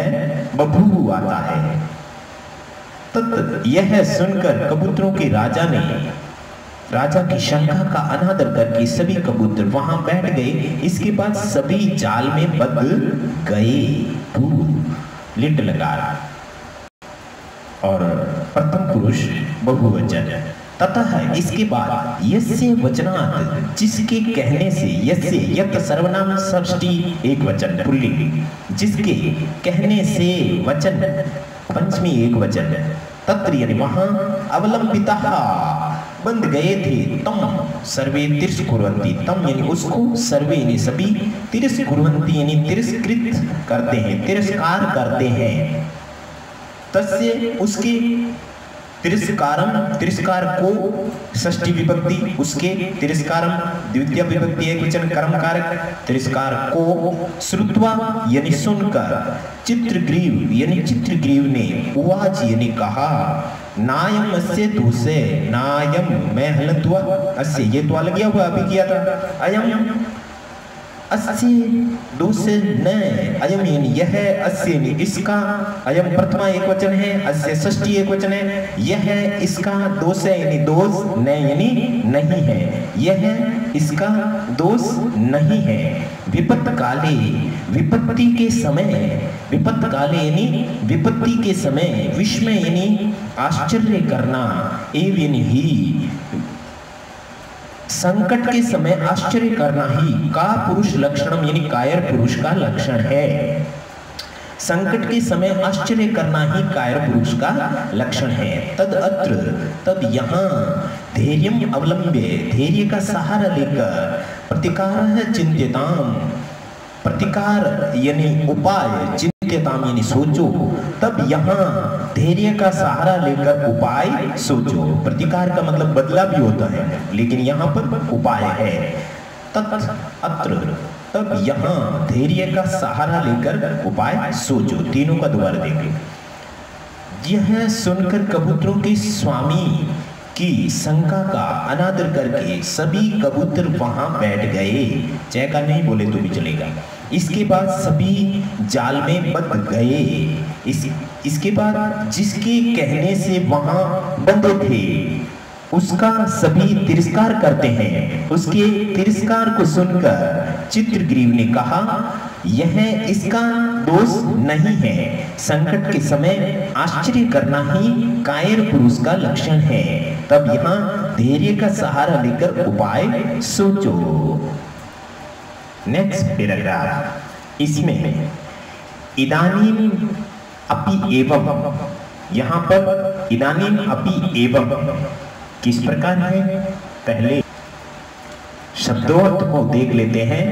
बभू आता है। तत् यह सुनकर कबूतरों के राजा ने, राजा की शंका का अनादर करके सभी कबूतर वहां बैठ गए। इसके बाद सभी जाल में बंध गए। लिट लकार और प्रथम पुरुष बहुवचन। ततः इसके बाद यस्य वचनात्, जिसके कहने से, यस्य यत् सर्वनाम षष्ठी एक वचन पुल्लिंग, जिसके कहने से वचन पंचमी एक वचन। तत्र यानी वहां, अवलंबिता बंध गए थे, तम सर्वे तिरस्कुर्वन्ति, तम यानी उसको, सर्वे यानी सभी, तिरस्कुर्वन्ति यानी तिरस्कृत करते हैं, तिरस्कार करते हैं। तस्य उसके, तिरस्कारम तिरस्कार को षष्ठी विभक्ति, उसके तिरस्कारम द्वितीय विभक्ति एक वचन कर्म कारक, तिरस्कार को, श्रुत्वा यानी सुनकर, चित्रग्रीव यानी चित्रग्रीव ने, उवाच यानी कहा, नायम अस्य दूसे, नायम मैं हलंत हुआ, अस्य ये तो अलग हुआ अभी किया था, अयम अस्य दूसरे न, अयम यानी यह, अस्य यानी इसका, अयम प्रथमा एक वचन है, अस्य षष्ठी एक वचन है, यह इसका, दोष यानी दोष, न यानी नहीं है, यह इसका दोष नहीं है। विपत्त काले, विपत्ति के समय, विपत्त काले यानी विपत्ति के समय, विस्मय यानी आश्चर्य करना, एव यानी ही, संकट के समय आश्चर्य करना ही का पुरुष लक्षणम यानी कायर पुरुष का लक्षण है। संकट के समय आश्चर्य करना ही कायर पुरुष का लक्षण है। तद अत्र, तब यहाँ, धैर्यम अवलंब्य, धैर्य का सहारा लेकर, प्रतिकार चिंत्यताम, प्रतिकार यानी उपाय, चिंत्यताम यानी सोचो, तब यहाँ धैर्य का सहारा लेकर उपाय सोचो। प्रतिकार का मतलब बदला भी होता है, लेकिन यहाँ पर उपाय है। तत् अत्र, तब यहाँ धैर्य का सहारा लेकर उपाय सोचो। तीनों का दोबारा देखें। यह सुनकर कबूतरों के स्वामी की शंका का अनादर करके सभी कबूतर वहां बैठ गए। जय का नहीं बोले तो भी चलेगा। इसके बाद सभी जाल में बंध गए। इसके बाद जिसके कहने से वहां बंधे थे उसका सभी तिरस्कार करते हैं। उसके तिरस्कार को सुनकर चित्रग्रीव ने कहा, यह इसका दोष नहीं है। संकट के समय आश्चर्य करना ही कायर पुरुष का लक्षण है। तब यहाँ धैर्य का सहारा लेकर उपाय सोचो। नेक्स्ट पैराग्राफ, इसमें इदानीम अपि एवं, यहाँ पर इदानीम अपि एवं किस प्रकार है, पहले शब्दों को देख लेते हैं।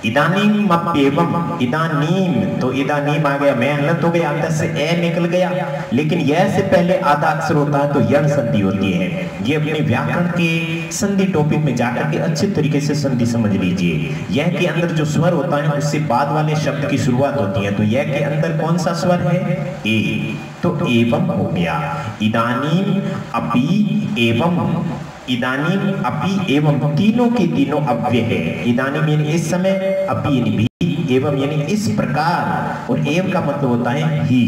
इदानीम अप्येवम, इदानीम तो इदानीम आ गया, मैं हलत हो गया, अंदर से ए निकल गया, लेकिन यह से पहले आधा अक्षर होता है तो यण संधि होती है। ये अपने व्याकरण के संधि टॉपिक में जाकर के अच्छे तरीके से संधि समझ लीजिए। यह के अंदर जो स्वर होता है उससे बाद वाले शब्द की शुरुआत होती है, तो यह के अंदर कौन सा स्वर है, ए, तो एवं हो गया। इदानीम अपि एवं, इदानीम अपि एवं, तीनों के तीनों अव्यय है। इदानीम यानी इस समय, अपि यानी भी, एवं यानी इस प्रकार, और एव का मतलब होता है ही।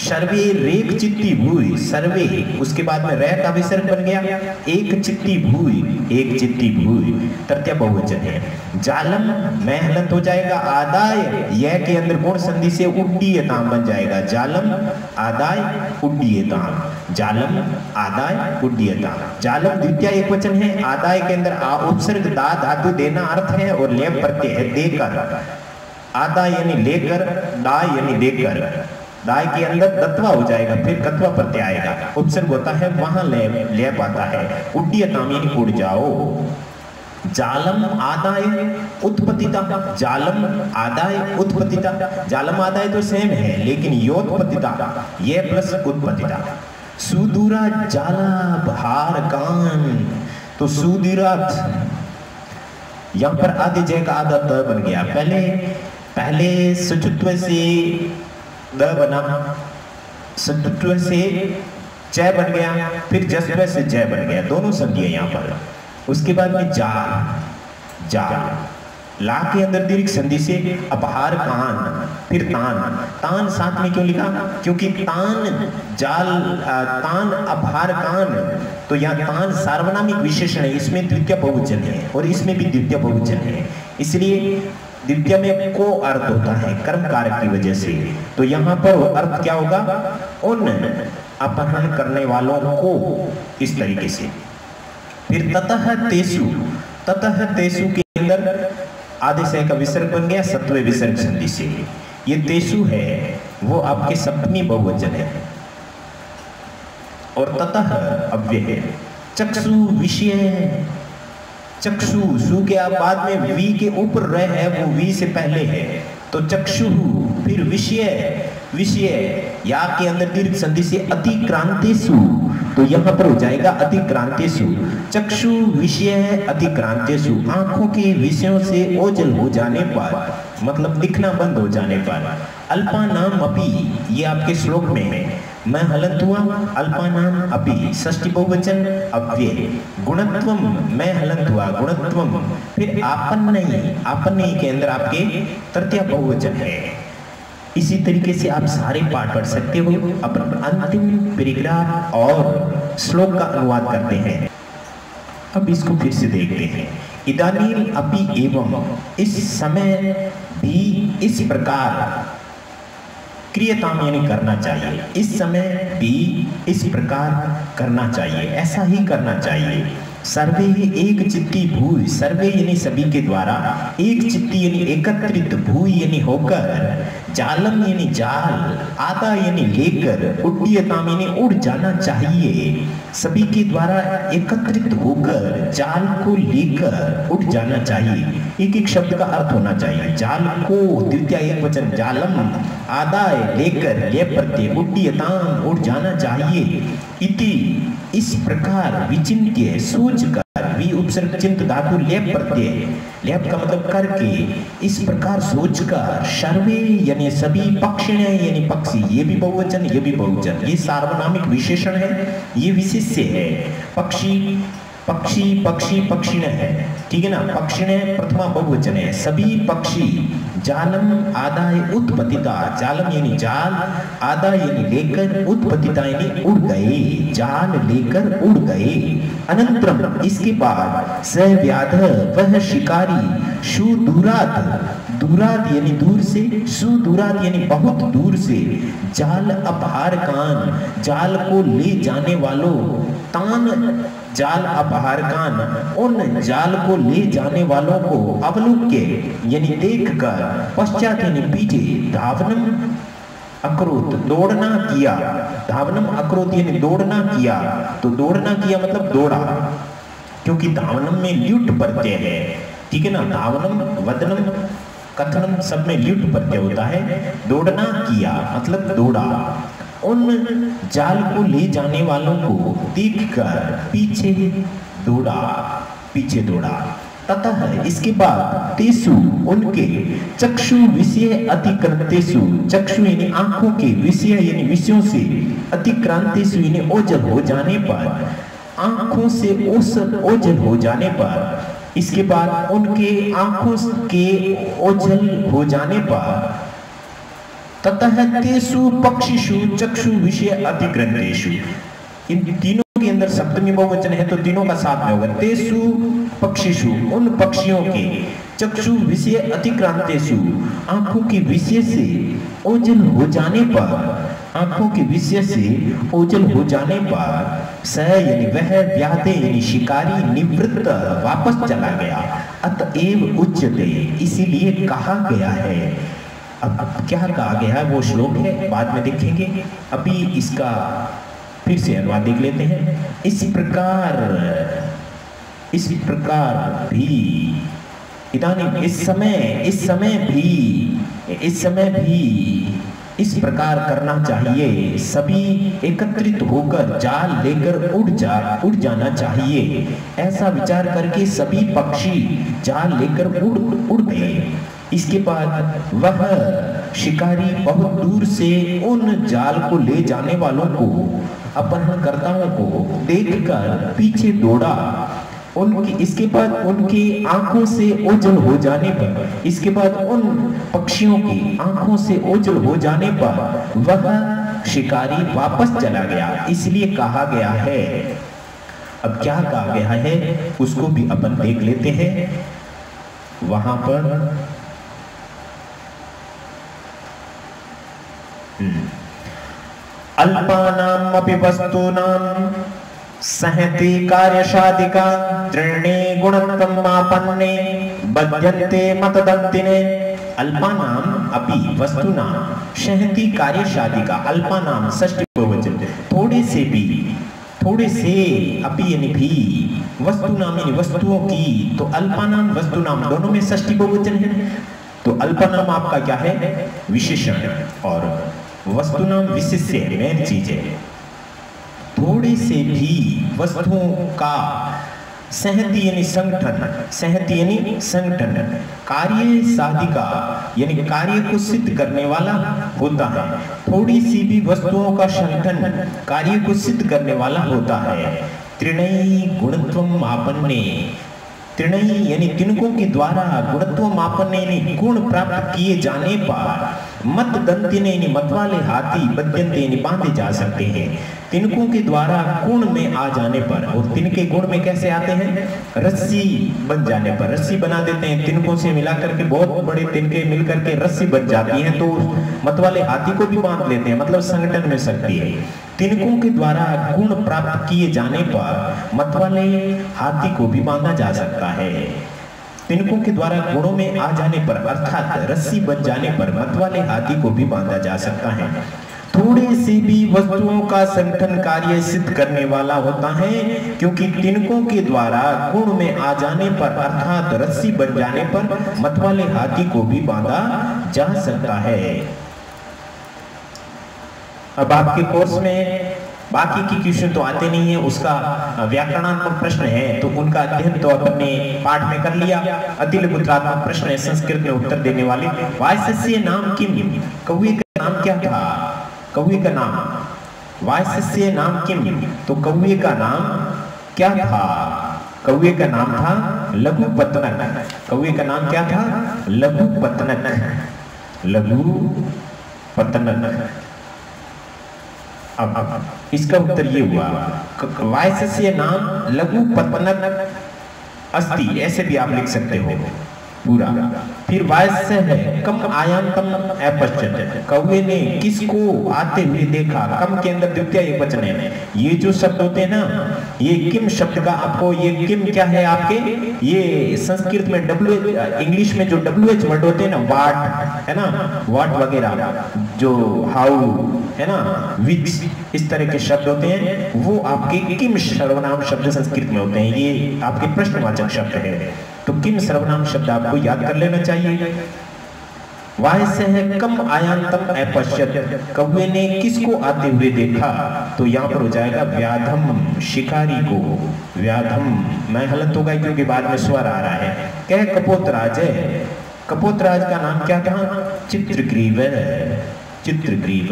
सर्वे रेख चित्ती भूई, सर्वे उसके बाद में रह का विसर्ग बन गया, एक चित्ती भूई, एक चित्ती भूई, तृतीय बहुवचन है। जालम मैं हलंत हो जाएगा, आदाय यह के अंदर गुण संधि से उड्डीयताम बन जाएगा। जालम आदाय उड्डीयताम, जालम आदाय उड्डीयताम। जालम द्वितीय एक वचन है, आदाय के अंदर आ उपसर्ग दा धातु देना अर्थ है, और लेप प्रत्यय है देकर। आदा यानी लेकर, दा यानी देकर, दाय के अंदर दत्वा हो जाएगा, फिर कत्वा प्रत्यय आएगा, उपसर्ग होता है, वहां लेप आता है। उड्डीयताम यानी उड़ जाओ। जालम आदाय उत्पत्तिता, जालम आदाय उत्पत्तिता, जालम आदाय तो सेम है, लेकिन योत्पत्तिता ये प्लस उत्पत्तिता। सुदूरा जाला भार कान, तो सुदूरात यहां पर आधे जय का आधा त बन गया। पहले सुचुत्व से द बना, सुचुत्व से जय बन गया, फिर जस्व से जय बन गया, दोनों संधि है यहाँ पर। उसके बाद में जाल, जाल ला के अंदर दीर्घ संधि से अपहार कान, फिर तान, तान साथ में क्यों लिखा, क्योंकि तान जाल, तान अपहार कान, तो यहाँ तान सार्वनामिक विशेषण है, इसमें द्वितीय बहुवचन है और इसमें भी द्वितीय बहुवचन है, इसलिए द्वितीय में को अर्थ होता है कर्म कारक की वजह से। तो यहाँ पर वो अर्थ क्या होगा, उन अपहरण करने वालों को, इस तरीके से। फिर ततः तेसु, ततः तेसु के अंदर आधे से का विसर्ग बन गया सत्व विसर्ग संधि से। ये तेसु है वो आपके सप्तमी बहुवचन है, और ततः अव्यय है। चक्षु विषय, चक्षु सु के बाद में वी के ऊपर रह है, वो वी से पहले है, तो चक्षु, फिर विषय, विषय या के अंदर दीर्घ संधि से अतिक्रांतेषु, तो यहाँ पर हो जाएगा अतिक्रांतेषु। चक्षु विषय अतिक्रांतेषु, आंखों के विषयों से ओझल हो जाने पर, मतलब दिखना बंद हो जाने पर। अल्पानाम अपि, ये आपके श्लोक में है, मैं हलंत हुआ, अल्पानाम अपि षष्ठी बहुवचन अव्यय। गुणत्वम मैं हलंत हुआ, गुणत्वम, फिर आपन्नयि, आपन्नयि के अंदर आपके तृतीय बहुवचन है। इसी तरीके से आप सारे पाठ पढ़ सकते हो। अपन अंतिम पैराग्राफ और श्लोक का अनुवाद करते हैं। अब इसको फिर से देखते हैं। इदानीम अपि एवं, इस समय भी इस प्रकार क्रियताम यानी करना चाहिए, इस समय भी इस प्रकार करना चाहिए, ऐसा ही करना चाहिए। सर्वे एक चित्ती भूय, सर्वे यानी सभी के द्वारा, एक चित्ती यानी एकत्रित, भूय यानी होकर, जालम यानी जाल, आदा यानी लेकर, उड्डीयताम यानी उड़ जाना चाहिए, सभी के द्वारा एकत्रित होकर जाल को लेकर उड़ जाना चाहिए। एक एक शब्द का अर्थ होना चाहिए। जाल को द्वितीय एकवचन जालम, आदाय लेकर, ले प्रत्यय, उड्डीयताम उड़ जाना चाहिए, इति इस प्रकार विचिन्त्य सोचकर, वि उपसर्ग चिंत धातु लेप प्रत्यय, लेप का मतलब करके, इस प्रकार सोचकर, सर्वे यानी सभी, पक्षिणे यानी पक्षी, ये भी बहुवचन ये भी बहुवचन, ये सार्वनामिक विशेषण है, ये विशेष्य है। पक्षी पक्षी पक्षी पक्षिण है, ठीक है ना, पक्षिण प्रथमा बहुवचन है, सभी पक्षी, जालम आदाय उत्पतिता, जालम यानी जाल, आदा यानी लेकर, उत्पतिता यानी उड़ गए, जाल लेकर उड़ गए। अनंतरम इसके बाद, स व्याध वह शिकारी, शु दूरात, दूरात यानी दूर से, सुदूरात यानी बहुत दूर से, जाल अपहारकान जाल को ले जाने वालों, तान जाल अपहारकान उन जाल को ले जाने वालों को, अवलोक्य यानी देखकर, पश्चात यानी पीछे, धावनम अक्रोत दौड़ना किया, धावनम अक्रोत यानी दौड़ना किया, तो दौड़ना किया मतलब दौड़ा, क्योंकि धावनम में ल्युट प्रत्यय है, ठीक है ना, धावनम वदनम कथनम सब में ल्युट प्रत्यय होता है, दौड़ना किया मतलब दौड़ा, उन जाल को ले जाने वालों को देखकर पीछे दौड़ा, पीछे दौड़ा। ततः इसके बाद, तेसु उनके, चक्षु विषय अतिक्रांतेषु, चक्षु यानी आंखों के, विषय यानी विषयों से, अतिक्रांतेषु यानी ओझल हो जाने पर, आंखों से ओझल हो जाने पर, इसके बाद उनके आंखों के ओझल हो जाने पर, ततः तेसु पक्षिषु चक्षु विषय अतिग्रंथेषु, इन तीनों के अंदर सप्तमी बहुवचन है तो तीनों का साथ में होगा। तेसु पक्षिषु उन पक्षियों के, चक्षु विषय अतिक्रांतेषु आंखों के विषय से ओझल हो जाने पर, आंखों के विषय से ओझल हो जाने पर, स यानी वह, व्याधे यानी शिकारी, निवृत्त वापस चला गया, अतएव उच्यते इसीलिए कहा गया है। अब क्या कहा गया है वो श्लोक है, बाद में देखेंगे, अभी इसका फिर से अनुवाद देख लेते हैं। इस प्रकार भी इदानीं इस समय भी इस प्रकार करना चाहिए, सभी एकत्रित होकर जाल लेकर उड़ जाना चाहिए। ऐसा विचार करके सभी पक्षी जाल लेकर उड़ गए। इसके बाद वह शिकारी बहुत दूर से उन जाल को ले जाने वालों को, अपहरणकर्ताओं को देखकर पीछे दौड़ा। इसके बाद उनकी आंखों से ओझल हो जाने पर, इसके बाद उन पक्षियों की आंखों से ओझल हो जाने पर वह शिकारी वापस चला गया, इसलिए कहा गया है। अब क्या कहा गया है उसको भी अपन देख लेते हैं। वहां पर अल्पानाम अपि वस्तूनां सहति कार्यशादिका त्रीणे गुणत्वं मापन्ने बध्यन्ते मतदन्तिने। अल्पानाम अपि वस्तूनां सहति कार्यशादिका, अल्पानाम षष्ठी बहुवचन, थोड़े से भी, थोड़े से, अपि यानी भी, वस्तुनाम यानी वस्तुओं की, तो अल्पानाम वस्तुनाम दोनों में षष्ठी बहुवचन है, तो अल्पानाम आपका क्या है, विशेषण, और वस्तुनाम विशेष्य मेन चीज है। थोड़े से भी वस्तुओं का, सहति यानी संगठन, सहति यानी संगठन, कार्य साधिका यानी कार्य को सिद्ध करने वाला होता है। थोड़ी सी भी वस्तुओं का संगठन कार्य को सिद्ध करने वाला होता है। त्रिणयी गुणत्वम मापन्ने, त्रिणयी यानी तिनकों के द्वारा, गुणत्व मापन यानी गुण प्राप्त किए जाने पर, मत दंतिने यानी मत वाले हाथी, बद्यंते यानी बांधे जा सकते हैं। तिनकों के द्वारा गुण में आ जाने पर, और तिनके गुण में कैसे आते हैं, रस्सी बन जाने पर, रस्सी बना देते हैं, तिनकों से मिला करके बहुत बड़े तिनके मिल करके रस्सी बन जाती है, तो मत वाले हाथी को भी बांध लेते हैं, मतलब संगठन में शक्ति है। तिनकों के द्वारा गुण प्राप्त किए जाने पर मत वाले हाथी को भी बांधा जा सकता है। तिनकों के द्वारा गुणों में आ जाने पर अर्थात रस्सी बन जाने पर मतवाले हाथी को भी बांधा जा सकता है। थोड़े से भी वस्तुओं का संगठन कार्य सिद्ध करने वाला होता है, क्योंकि तिनकों के द्वारा गुण में आ जाने पर अर्थात रस्सी बन जाने पर मतवाले हाथी को भी बांधा जा सकता है। अब आपके कोर्स में बाकी की क्वेश्चन तो आते नहीं है, उसका व्याकरणात्मक प्रश्न है तो उनका अध्ययन तो अपने पाठ में कर लिया। अतिल मुद्रात्मक प्रश्न है संस्कृत में उत्तर देने वाले। वायसस्य नाम किम, कौवे का नाम क्या था? कौवे का नाम, वायसस्य नाम किम, तो कौवे का नाम क्या था? कौवे का नाम था लघुपत्तनक। कौवे का नाम क्या था? लघुपत्तनक। लघुपत्तनक। अब इसका उत्तर ये हुआ, वायसस्य नाम लघुपत्तनक अस्ति, ऐसे भी आप लिख सकते हो पूरा। फिर वायस्य है कम आयान्तम अपश्यत, कौवे ने किसको आते हुए देखा? कम के अंदर द्वितीय एकवचन है। ये जो शब्द होते हैं ना, ये किम शब्द का आपको, ये किम क्या है आपके, ये संस्कृत में इंग्लिश में जो WH वर्ड होते हैं ना, वाट है ना, वाट वगैरह, जो हाउ है ना, विच, इस तरह के शब्द होते हैं, वो आपके किम सर्वनाम शब्द संस्कृत में होते हैं। ये आपके प्रश्नवाचक शब्द है, तो किम सर्वनाम शब्द आपको याद कर लेना चाहिए। वायस्य है कम आयान्तम अपश्यत, कौवे ने किसको आते हुए देखा? तो यहाँ पर हो जाएगा व्याधम, शिकारी को। व्याधम मैं हलत होगा क्योंकि बाद में स्वर आ रहा है। कह कपोतराज है, कपोतराज का नाम क्या था? चित्रग्रीव। चित्रग्रीव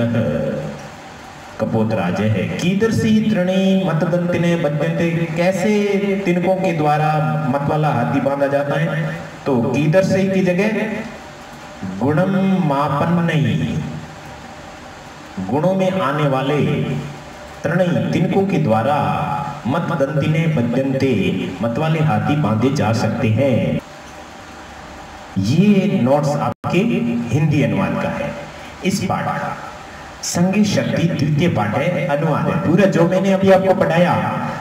कपोतराज है। कीदृशी तृणी मतदंतिने बध्यन्ते, कैसे तिनकों के द्वारा मतवाला हाथी बांधा जाता है? तो कीदृशी की जगह गुणम मापन्नयि, गुणों में आने वाले तृणी तिनकों के द्वारा मतदंतिने बध्यन्ते, मतवाले हाथी बांधे जा सकते हैं। ये नोट्स आपके हिंदी अनुवाद का है। इस पाठ का संगी शक्ति द्वितीय पाठ है, अनुवाद है। पूरा जो मैंने अभी आपको पढ़ाया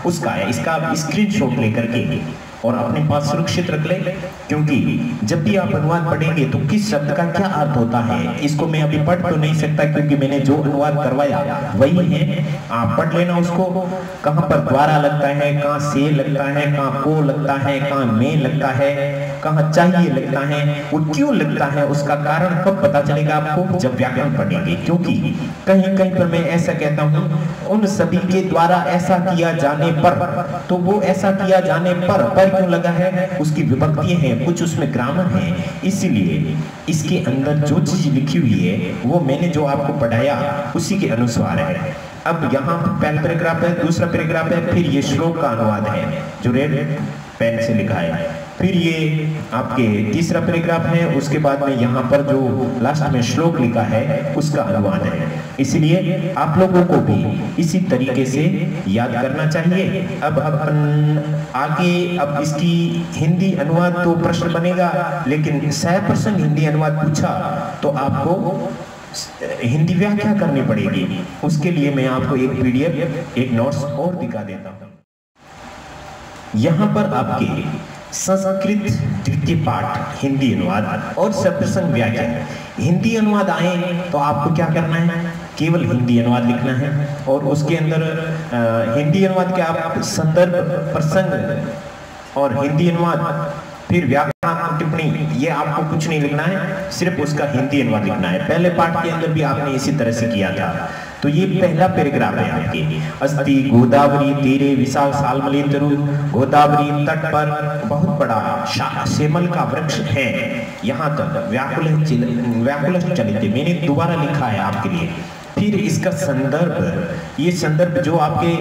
उसका है। इसका आप स्क्रीनशॉट लेकर के और अपने पास सुरक्षित रख ले, क्योंकि जब भी आप अनुवाद पढ़ेंगे तो किस शब्द का क्या अर्थ होता है, इसको मैं अभी पढ़ तो नहीं सकता क्योंकि मैंने जो अनुवाद करवाया वही है। आप पढ़ लेना उसको, कहाँ पर द्वारा लगता है, कहाँ से लगता है, कहाँ को लगता है, कहाँ में लगता है, कहाँ चाहिए लगता है, वो क्यों लगता है, उसका कारण कब पता चलेगा आपको? जब व्याकरण पढ़ेंगे। क्योंकि कहीं कहीं पर मैं ऐसा कहता हूँ, उन सभी के द्वारा ऐसा किया जाने पर, तो वो ऐसा किया जाने पर क्यों लगा है, उसकी विभक्ति है, कुछ उसमें ग्रामर है, इसीलिए इसके अंदर जो चीज लिखी हुई है वो मैंने जो आपको पढ़ाया उसी के अनुसार है। अब यहाँ पहला पैराग्राफ है, दूसरा पैराग्राफ है, फिर ये श्लोक का अनुवाद है जो रेड पेन से लिखा है, फिर ये आपके तीसरा पैराग्राफ है, उसके बाद में यहाँ पर जो लास्ट में श्लोक लिखा है उसका अनुवाद है। इसलिए आप लोगों को भी इसी तरीके से याद करना चाहिए। अब अपन आगे, अब इसकी हिंदी अनुवाद तो प्रश्न बनेगा, लेकिन 100% हिंदी अनुवाद पूछा तो आपको हिंदी व्याख्या करनी पड़ेगी। उसके लिए मैं आपको एक PDF, एक नोट्स और दिखा देता हूँ। यहाँ पर आपके संस्कृत द्वितीय पाठ हिंदी अनुवाद और सप्रसंग व्याख्यान। हिंदी अनुवाद आए तो आपको क्या करना है? केवल हिंदी अनुवाद लिखना है और उसके अंदर हिंदी अनुवाद के आप संदर्भ, प्रसंग और हिंदी अनुवाद, फिर व्याकरणात्मक टिप्पणी, ये आपको कुछ नहीं लिखना है, सिर्फ उसका हिंदी अनुवाद लिखना है। पहले पाठ के अंदर भी आपने इसी तरह से किया था। तो ये पहला पैराग्राफ है आपके। अस्ति गोदावरी तीरे विशाल सालमली तरु, गोदावरी तट पर बहुत बड़ा सेमल का वृक्ष है। यहाँ तक व्याकुल चलित मैंने दोबारा लिखा है आपके लिए। फिर इसका संदर्भ, ये संदर्भ जो आपके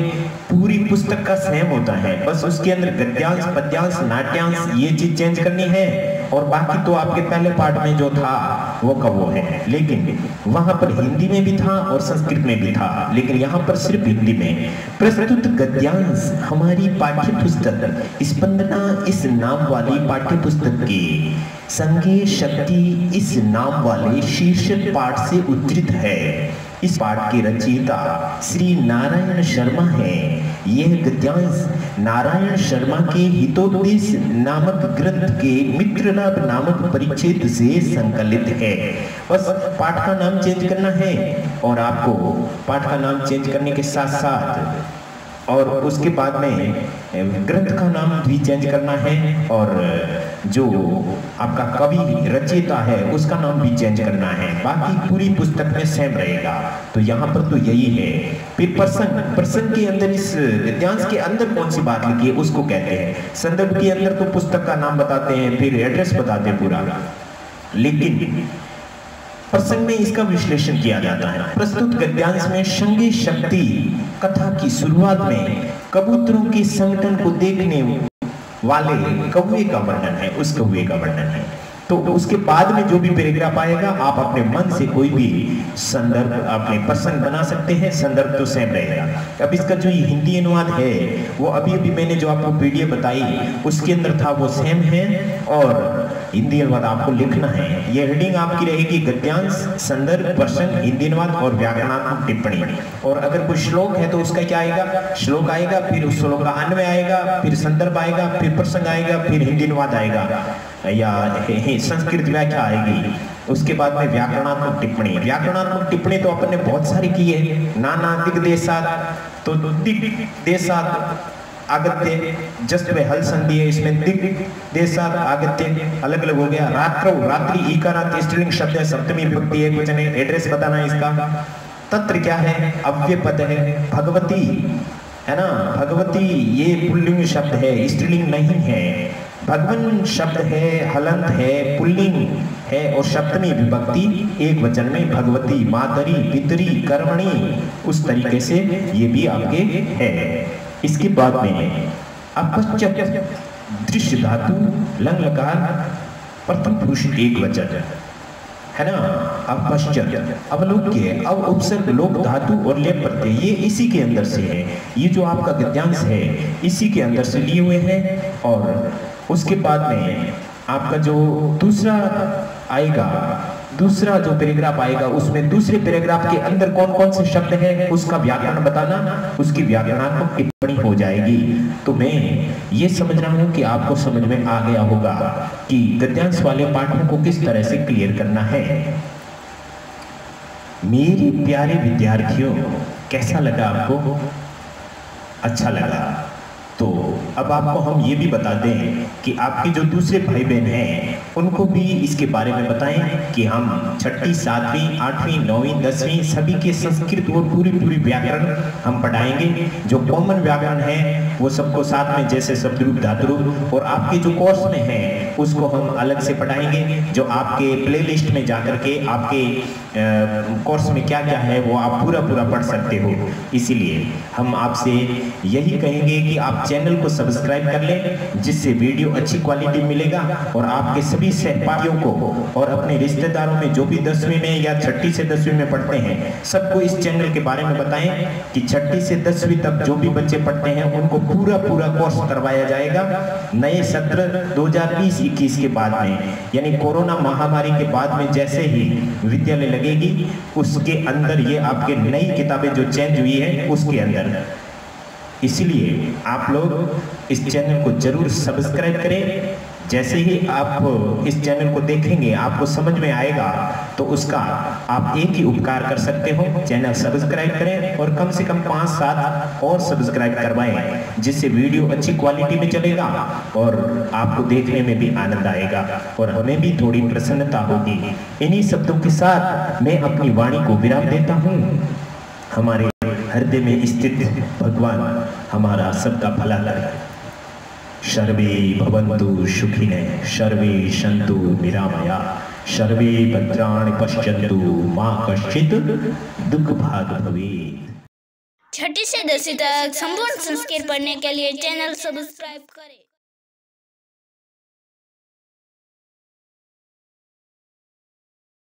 पूरी पुस्तक का सेम होता है, बस उसके अंदर गद्यांश, पद्यांश, नाट्यांश ये चीज चेंज करनी है, और बाकी तो आपके पहले पाठ में जो था वो का वो है। लेकिन वहां पर हिंदी में भी था और संस्कृत में भी था, लेकिन यहाँ पर सिर्फ हिंदी में। प्रस्तुत गद्यांश हमारी पाठ्य पुस्तक स्पंदना इस नाम वाली पाठ्य पुस्तक की संगे शक्ति इस नाम वाले शीर्षक पाठ से उद्धृत है। इस पाठ के रचयिता श्री नारायण शर्मा है। यह गद्यांश नारायण शर्मा के हितोपदेश नामक ग्रंथ के मित्रलाभ नामक परिच्छेद से संकलित है। बस पाठ का नाम चेंज करना है और आपको पाठ का नाम चेंज करने के साथ साथ और उसके बाद में ग्रंथ का नाम भी चेंज करना है और जो आपका कवि रचयिता है उसका नाम भी चेंज करना है। बाकी पूरी पुस्तक में सेम रहेगा। तो यहाँ पर तो यही है। फिर प्रसंग के अंदर, इस गद्यांश के अंदर कौन सी बात लिखी है उसको कहते हैं। संदर्भ के अंदर तो पुस्तक का नाम बताते हैं, फिर एड्रेस बताते हैं पूरा, लेकिन प्रसंग में इसका विश्लेषण किया जाता है। प्रस्तुत गद्यांश में शंगे शक्ति कथा की शुरुआत में कबूतरों के संगठन को देखने वाले कौवे का वर्णन है, उस कौवे का वर्णन है। तो उसके बाद में जो भी पैराग्राफ आएगा आप अपने मन से कोई भी संदर्भ अपने प्रसंग बना सकते हैं, संदर्भ तो सेम रहेगा। अब इसका जो हिंदी अनुवाद है वो अभी मैंने जो आपको पीडीएफ बताई उसके अंदर था, वो सेम है और हिंदी अनुवाद आपको लिखना है। ये हेडिंग आपकी रहेगी गद्यांश, संदर्भ, प्रसंग, हिंदी अनुवाद और व्याकरणात्मक टिप्पणी। और अगर कोई श्लोक है तो उसका क्या आएगा, श्लोक आएगा, फिर उस श्लोक का अन्वय आएगा, फिर संदर्भ आएगा, फिर प्रसंग आएगा, फिर हिंदी अनुवाद आएगा या संस्कृत व्याख्या आएगी। उसके बाद में व्याकरणात्मक टिप्पणी। व्याकरणात्मक टिप्पणी तो अपन ने बहुत सारी की है। नाना दिग्देशात, तो दिग्देशात आगत्य जस्ट में हल संधि है, इसमें दिग्देशात आगत्य अलग अलग हो गया। रात्रौ, रात्रि ईकारांत स्त्रीलिंग शब्द है, सप्तमी विभक्ति एक वचन है। एड्रेस बताना है इसका। तत्र क्या है, अव्यय पद है। भगवती है ना, भगवती ये पुल्लिंग शब्द है, स्त्रीलिंग नहीं है। भगवन शब्द है, हलंत है, पुल्लिंग है और सप्तमी विभक्ति एक वचन में भगवती, मातरी, पितरी, कर्मणी, उस तरीके से ये भी आपके है। इसके बाद में अपश्चत दृश्य धातु लंग लकार प्रथम पुरुष एक वचन है ना। अपश्चत अवलोक्य, अब उपसर्ग, लोक धातु और लेप प्रत्यय, ये इसी के अंदर से है। ये जो आपका गद्यांश है इसी के अंदर से लिए हुए हैं। और उसके बाद में आपका जो दूसरा आएगा, दूसरा जो पैराग्राफ आएगा उसमें दूसरे पैराग्राफ के अंदर कौन कौन से शब्द हैं उसका व्याकरण बताना, उसकी व्याकरणात्मक टिप्पणी हो जाएगी। तो मैं ये समझ रहा हूँ कि आपको समझ में आ गया होगा कि गद्यांश वाले पाठों को किस तरह से क्लियर करना है। मेरे प्यारे विद्यार्थियों, कैसा लगा आपको? अच्छा लगा तो अब आपको हम ये भी बता दें कि आपके जो दूसरे भाई बहन हैं उनको भी इसके बारे में बताएं कि हम छठी, सातवीं, आठवीं, नौवीं, 10वीं सभी के संस्कृत और पूरी व्याकरण हम पढ़ाएंगे। जो कॉमन व्याकरण है वो सबको साथ में, जैसे शब्दरूप, धातुरूप, और आपके जो कोर्स में है उसको हम अलग से पढ़ाएंगे। जो आपके प्लेलिस्ट में जाकर के आपके कोर्स में क्या क्या है वो आप पूरा पढ़ सकते हो। इसीलिए हम आपसे यही कहेंगे कि आप चैनल को सब्सक्राइब कर लें, जिससे वीडियो अच्छी क्वालिटी मिलेगा और आपके सभी सहपाठियों को और अपने रिश्तेदारों में जो भी 10वीं में या छठी से 10वीं में पढ़ते हैं सबको इस चैनल के बारे में बताएं कि छठी से 10वीं तक जो भी बच्चे पढ़ते हैं उनको पूरा कोर्स करवाया जाएगा। नए सत्र 2020-21 के बाद में, यानी कोरोना महामारी के बाद में जैसे ही विद्यालय लगेगी उसके अंदर ये आपके नई किताबें जो चेंज हुई है उसके अंदर। इसलिए आप लोग इस चैनल को जरूर सब्सक्राइब करें। जैसे ही आप इस चैनल को देखेंगे आपको समझ में आएगा तो उसका आप एक ही उपकार कर सकते हो, चैनल सब्सक्राइब करें और कम से कम 5-7 और सब्सक्राइब करवाएं, जिससे वीडियो अच्छी क्वालिटी में चलेगा और आपको देखने में भी आनंद आएगा और हमें भी थोड़ी प्रसन्नता होगी। इन्हीं शब्दों के साथ मैं अपनी वाणी को विराम देता हूँ। हमारे हृदय में स्थित भगवान हमारा सबका भला करे। सर्वे भवन्तु सुखिनः, सर्वे सन्तु निरामया, सर्वे भद्राणि पश्यन्तु मा कश्चित् दुःखभाग् भवेत्। छठी से 10वीं तक संपूर्ण संस्कृत पढ़ने के लिए चैनल सब्सक्राइब करें।